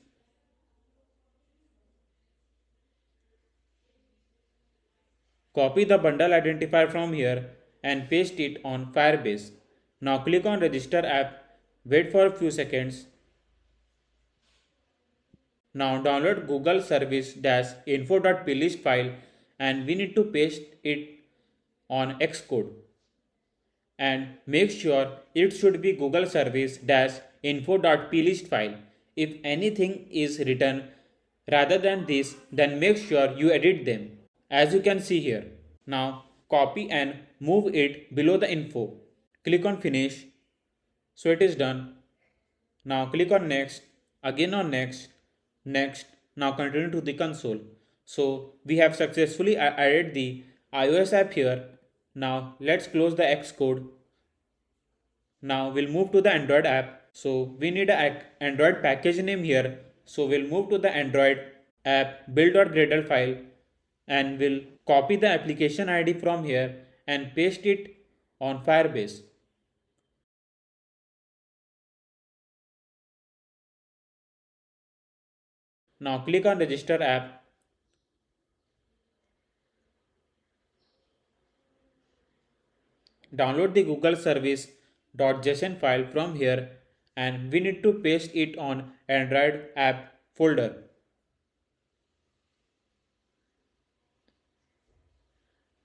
Copy the bundle identifier from here and paste it on Firebase. Now click on register app, wait for a few seconds. Now download Google service-info.plist file and we need to paste it on Xcode. And make sure it should be Google service-info.plist file. If anything is written rather than this, then make sure you edit them as you can see here. Now copy and move it below the info. Click on finish. So it is done. Now click on next, again on next, next. Now continue to the console. So we have successfully added the iOS app here. Now let's close the Xcode. Now we'll move to the Android app. So we need an Android package name here. So we'll move to the Android app build.gradle file and we'll copy the application ID from here and paste it on Firebase. Now click on register app. Download the Google service.json file from here and we need to paste it on Android app folder.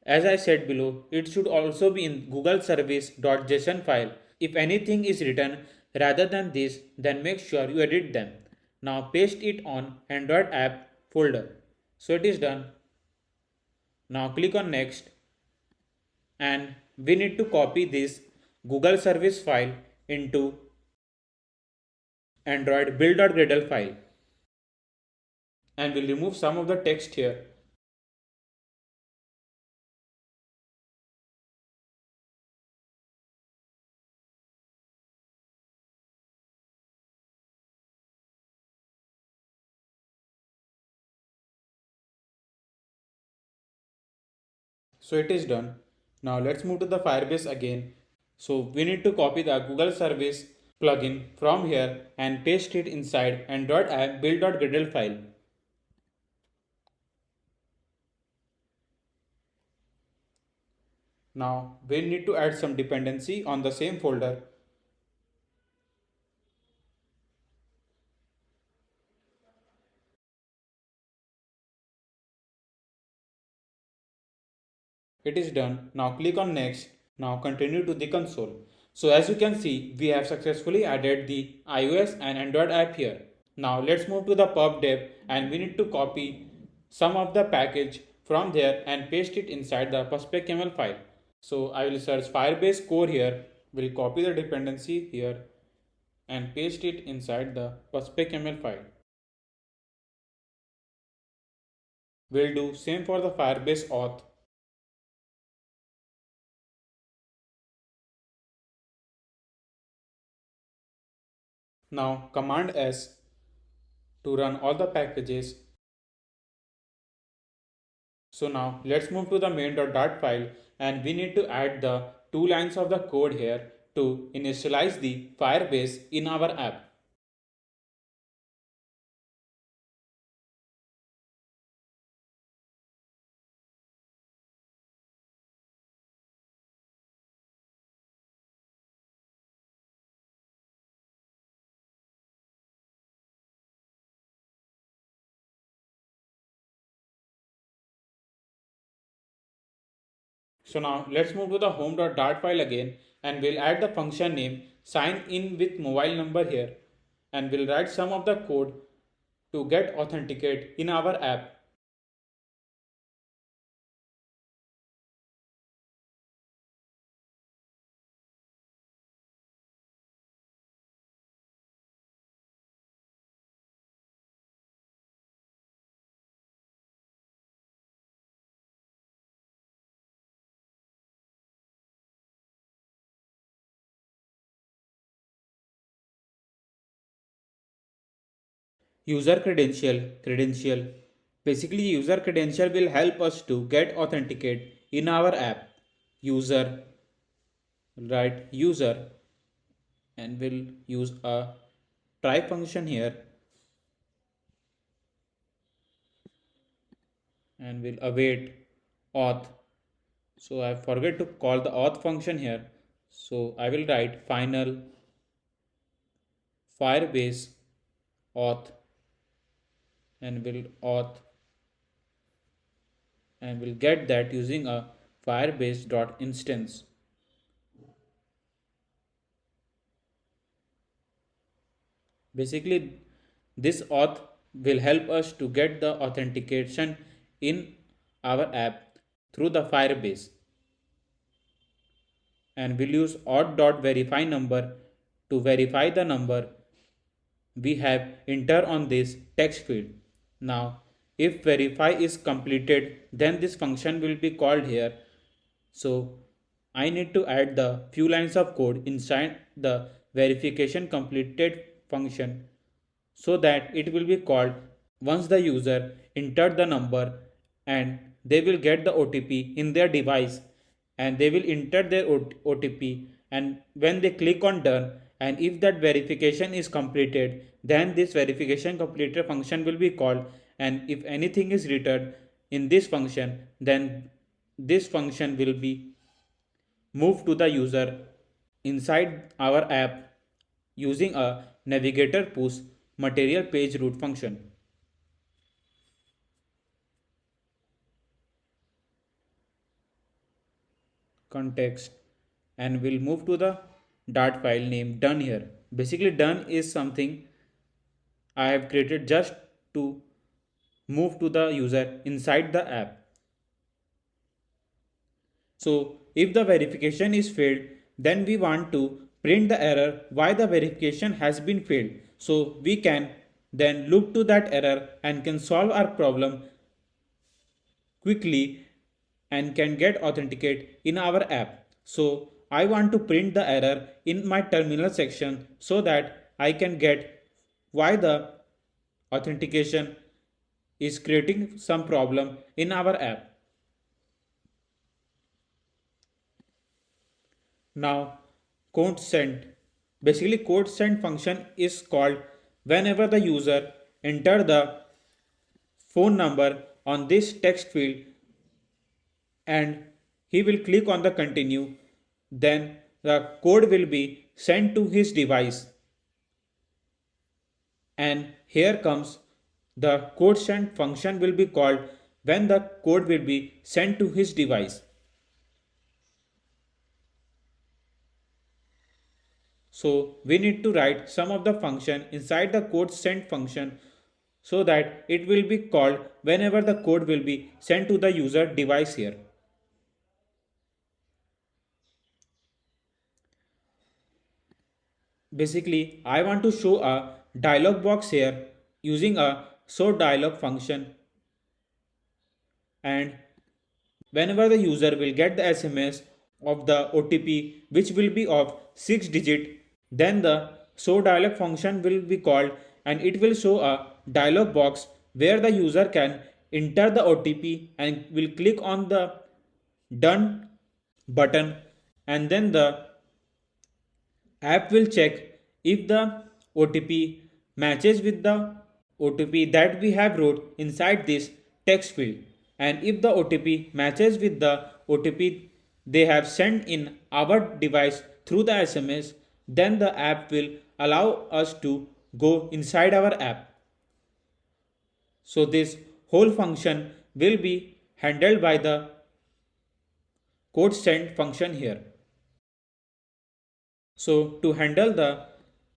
As I said below, it should also be in Google service.json file. If anything is written rather than this, then make sure you edit them. Now paste it on Android app folder. So it is done. Now click on next and we need to copy this Google service file into Android build.gradle file and we'll remove some of the text here. So it is done. Now let's move to the Firebase again. So we need to copy the Google Service plugin from here and paste it inside Android app build.gradle file. Now we need to add some dependency on the same folder. It is done. Now click on next. Now continue to the console. So as you can see, we have successfully added the iOS and Android app here. Now let's move to the pub dev and we need to copy some of the package from there and paste it inside the pub.yaml file. So I will search Firebase core here, will copy the dependency here and paste it inside the pub.yaml file. We'll do same for the Firebase auth. Now command S to run all the packages. So now let's move to the main.dart file and we need to add the 2 lines of the code here to initialize the Firebase in our app. So now let's move to the home.dart file again and we'll add the function name sign in with mobile number here and we'll write some of the code to get authenticate in our app. User credential. Basically, user credential will help us to get authenticate in our app. User, right? User, and we'll use a try function here and we'll await auth. So I forget to call the auth function here. So I will write final Firebase auth and we'll auth and we'll get that using a firebase.instance. Basically, this auth will help us to get the authentication in our app through the Firebase and we'll use auth.verify number to verify the number we have entered on this text field. Now, if verify is completed, then this function will be called here. So I need to add the few lines of code inside the verification completed function so that it will be called once the user entered the number and they will get the OTP in their device and they will enter their OTP, and when they click on done and if that verification is completed, then this verification completed function will be called, and if anything is returned in this function, then this function will be moved to the user inside our app using a navigator push material page route function. Context, and we'll move to the dart file name done here. Basically, done is something I have created just to move to the user inside the app. So if the verification is failed, then we want to print the error why the verification has been failed. So we can then look to that error and can solve our problem quickly and can authenticated authenticate in our app. So I want to print the error in my terminal section so that I can get why the authentication is creating some problem in our app. Now code send. Basically code send function is called whenever the user enter the phone number on this text field and he will click on the continue, then the code will be sent to his device. And here comes the code send function will be called when the code will be sent to his device. So we need to write some of the function inside the code send function so that it will be called whenever the code will be sent to the user device here. Basically, I want to show a dialog box here using a show dialog function, and whenever the user will get the SMS of the OTP which will be of 6 digit, then the show dialog function will be called and it will show a dialog box where the user can enter the OTP and will click on the done button, and then the app will check if the OTP matches with the OTP that we have wrote inside this text field, and if the OTP matches with the OTP they have sent in our device through the SMS, then the app will allow us to go inside our app. So this whole function will be handled by the code send function here. So to handle the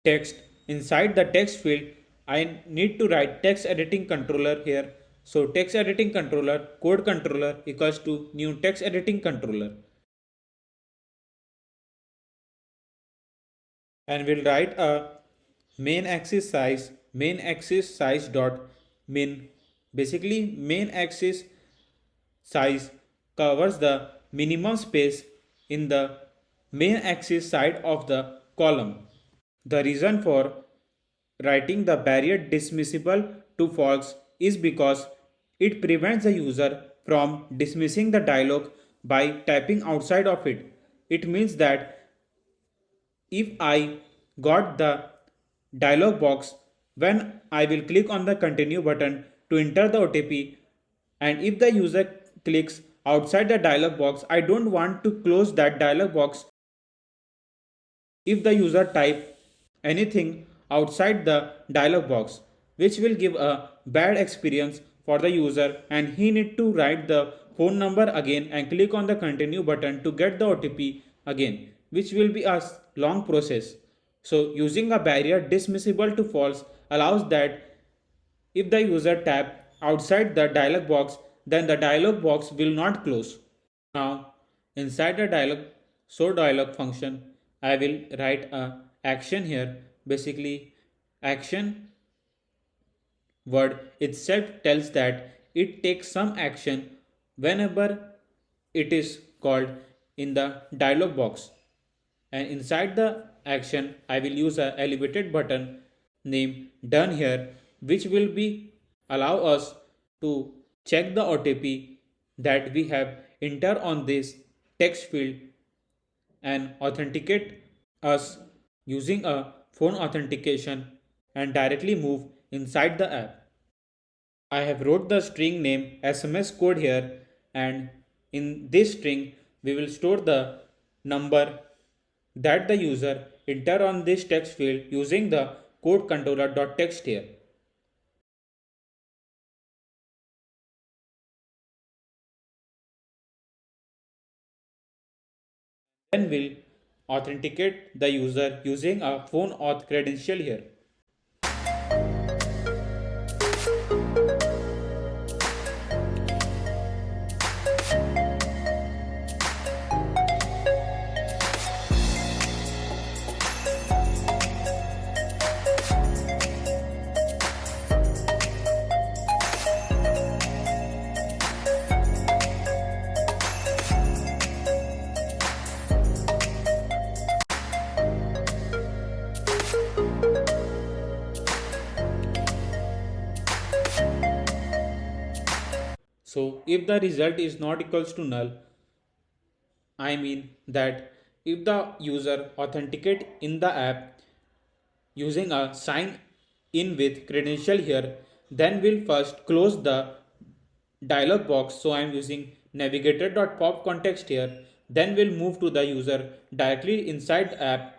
text inside the text field, I need to write text editing controller here. So text editing controller code controller equals to new text editing controller, and we'll write a main axis size dot min. Basically main axis size covers the minimum space in the main axis side of the column. The reason for writing the barrier dismissible to false is because it prevents the user from dismissing the dialog by typing outside of it. It means that if I got the dialog box when I will click on the continue button to enter the OTP, and if the user clicks outside the dialog box, I don't want to close that dialog box if the user type anything outside the dialog box, which will give a bad experience for the user, and he need to write the phone number again and click on the continue button to get the OTP again, which will be a long process. So using a barrier dismissible to false allows that if the user tap outside the dialog box, then the dialog box will not close. Now, inside the dialog function, I will write a action here. Basically, action word itself tells that it takes some action whenever it is called in the dialog box. And inside the action, I will use a elevated button name done here, which will be allow us to check the OTP that we have entered on this text field and authenticate us using a phone authentication and directly move inside the app. I have wrote the string name SMS code here, and in this string we will store the number that the user enter on this text field using the code controller.text here. Then we'll authenticate the user using a phone auth credential here. So if the result is not equals to null, I mean that if the user authenticate in the app using a sign in with credential here, then we'll first close the dialog box. So I'm using navigator.pop context here. Then we'll move to the user directly inside the app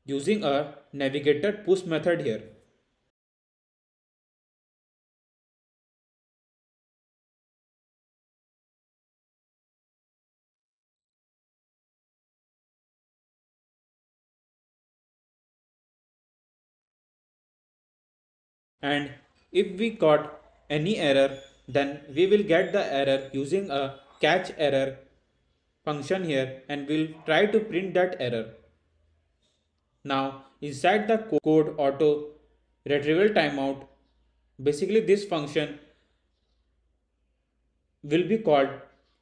using a navigator push method here. And if we got any error, then we will get the error using a catch error function here, and we'll try to print that error. Now inside the code auto retrieval timeout, basically this function will be called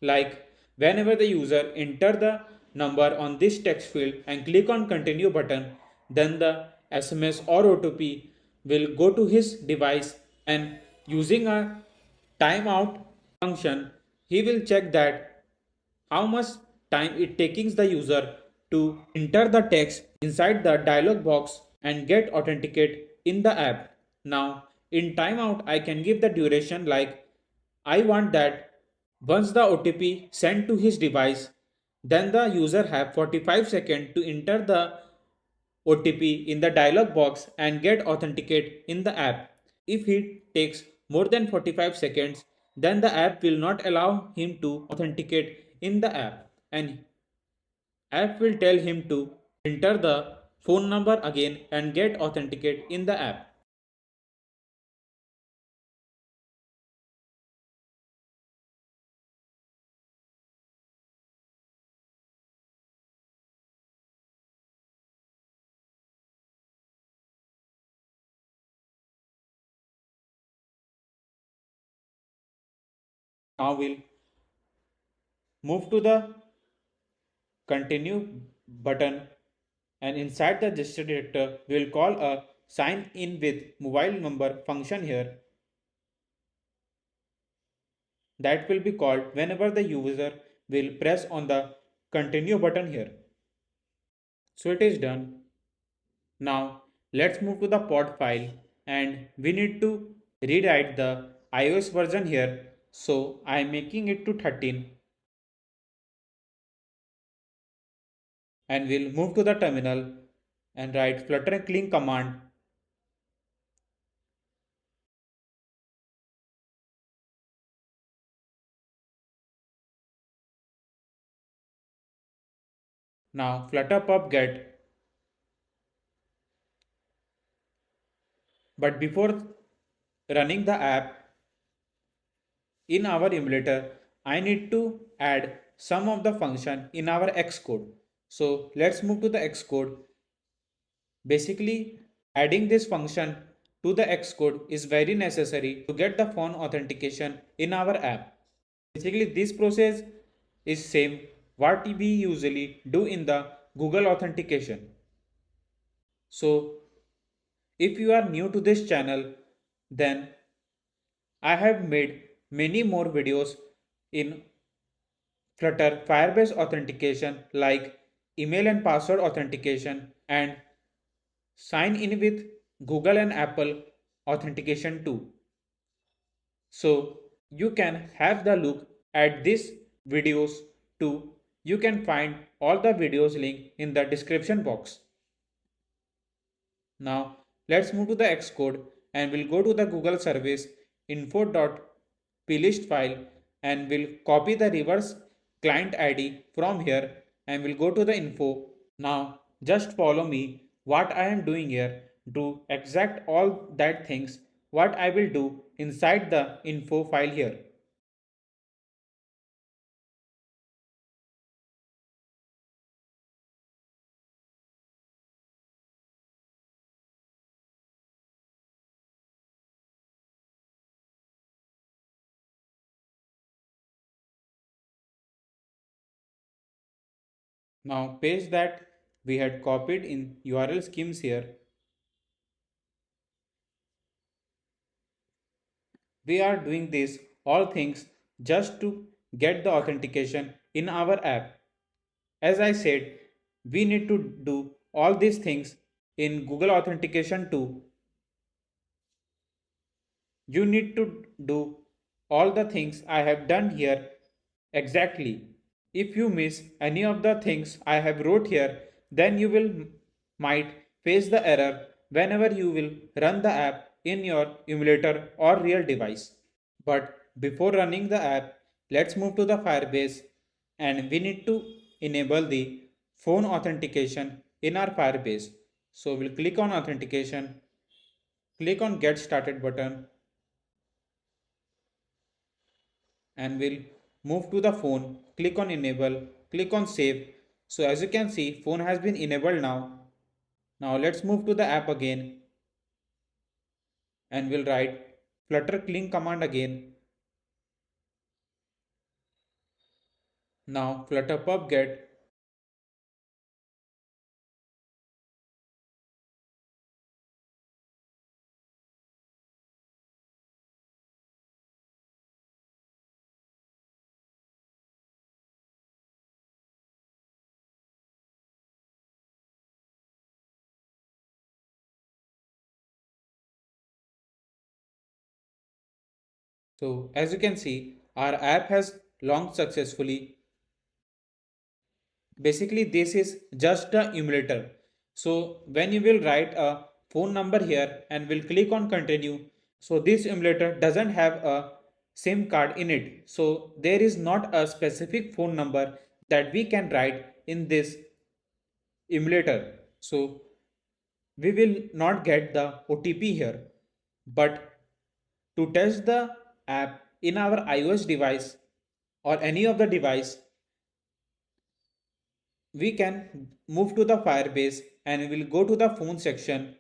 like whenever the user enter the number on this text field and click on continue button, then the SMS or OTP will go to his device, and using a timeout function he will check that how much time it takes the user to enter the text inside the dialog box and get authenticate in the app. Now in timeout I can give the duration like I want that once the OTP sent to his device, then the user have 45 seconds to enter the OTP in the dialog box and get authenticate in the app. If he takes more than 45 seconds, then the app will not allow him to authenticate in the app, App will tell him to enter the phone number again and get authenticate in the app. Now we'll move to the continue button, and inside the gesture director we'll call a sign in with mobile number function here that will be called whenever the user will press on the continue button here. So it is done. Now let's move to the pod file, and we need to rewrite the iOS version here. So I am making it to 13, and we'll move to the terminal and write flutter clean command. Now flutter pub get. But before running the app in our emulator, I need to add some of the function in our Xcode. So let's move to the Xcode. Basically, adding this function to the Xcode is very necessary to get the phone authentication in our app. Basically, this process is same what we usually do in the Google authentication. So if you are new to this channel, then I have made many more videos in Flutter Firebase authentication like email and password authentication and sign in with Google and Apple authentication too. So you can have the look at these videos too. You can find all the videos link in the description box. Now let's move to the Xcode, and we'll go to the Google service info.plist file, and we'll copy the reverse client ID from here, and we'll go to the info. Now just follow me what I am doing here to exact all that things what I will do inside the info file here. Now paste that we had copied in URL schemes here. We are doing this all things just to get the authentication in our app. As I said, we need to do all these things in Google authentication too. You need to do all the things I have done here exactly. If you miss any of the things I have wrote here, then you will might face the error whenever you will run the app in your emulator or real device. But before running the app, let's move to the Firebase, and we need to enable the phone authentication in our Firebase. So we'll click on authentication, click on get started button, and we'll move to the phone, click on enable, click on save. So as you can see, phone has been enabled now. Now let's move to the app again, and we'll write flutter clean command again. Now flutter pub get. So as you can see, our app has launched successfully. Basically, this is just a emulator. So when you will write a phone number here and will click on continue, so this emulator doesn't have a SIM card in it. So there is not a specific phone number that we can write in this emulator. So we will not get the OTP here, but to test the app in our iOS device or any of the device, we can move to the Firebase and we will go to the phone section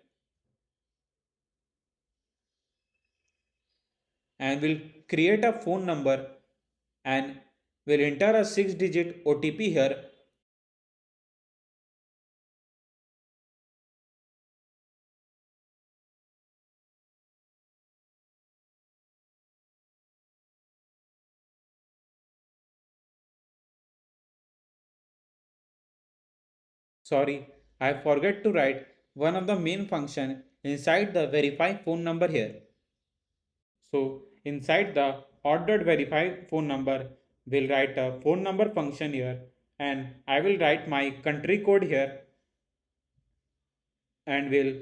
and we'll create a phone number and we'll enter a 6-digit OTP here. Sorry, I forgot to write one of the main function inside the verify phone number here. So inside the hot.verify phone number, we'll write a phone number function here and I will write my country code here and we'll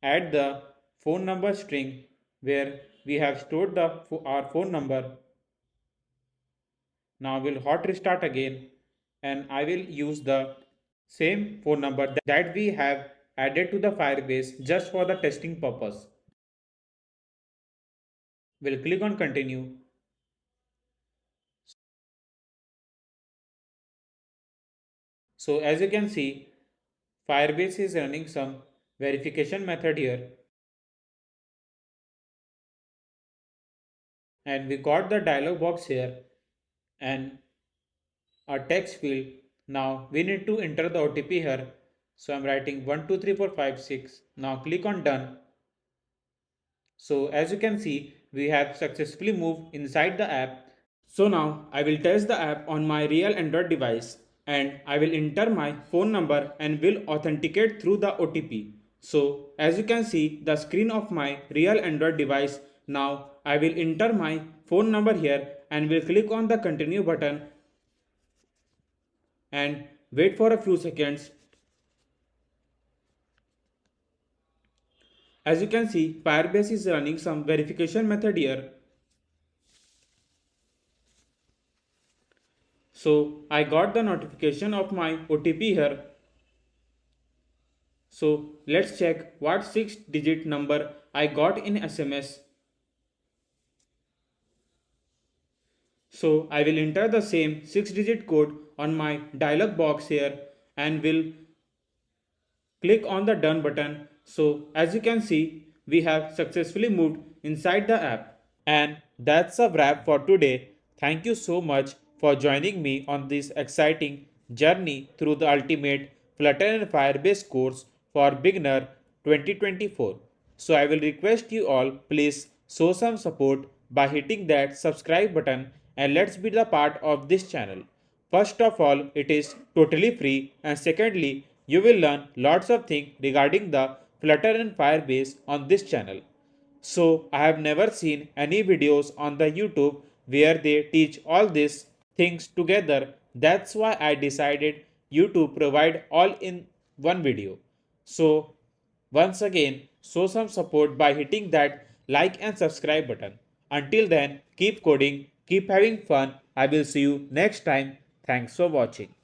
add the phone number string where we have stored our phone number. Now we'll hot restart again and I will use the same phone number that we have added to the Firebase just for the testing purpose. We'll click on continue. So as you can see, Firebase is running some verification method here and we got the dialog box here and a text field. Now we need to enter the OTP here. So I'm writing 123456. Now click on done. So as you can see, we have successfully moved inside the app. So now I will test the app on my real Android device and I will enter my phone number and will authenticate through the OTP. So as you can see the screen of my real Android device. Now I will enter my phone number here and will click on the continue button and wait for a few seconds. As you can see, Firebase is running some verification method here. So I got the notification of my OTP here. So let's check what 6-digit number I got in SMS. So I will enter the same 6-digit code on my dialog box here and will click on the done button. So as you can see, we have successfully moved inside the app. And that's a wrap for today. Thank you so much for joining me on this exciting journey through the ultimate Flutter and Firebase course for beginner 2024. So I will request you all please show some support by hitting that subscribe button and let's be the part of this channel. First of all, it is totally free and secondly, you will learn lots of things regarding the Flutter and Firebase on this channel. So I have never seen any videos on the YouTube where they teach all these things together. That's why I decided you to provide all in one video. So once again, show some support by hitting that like and subscribe button. Until then, keep coding, keep having fun. I will see you next time. Thanks for watching.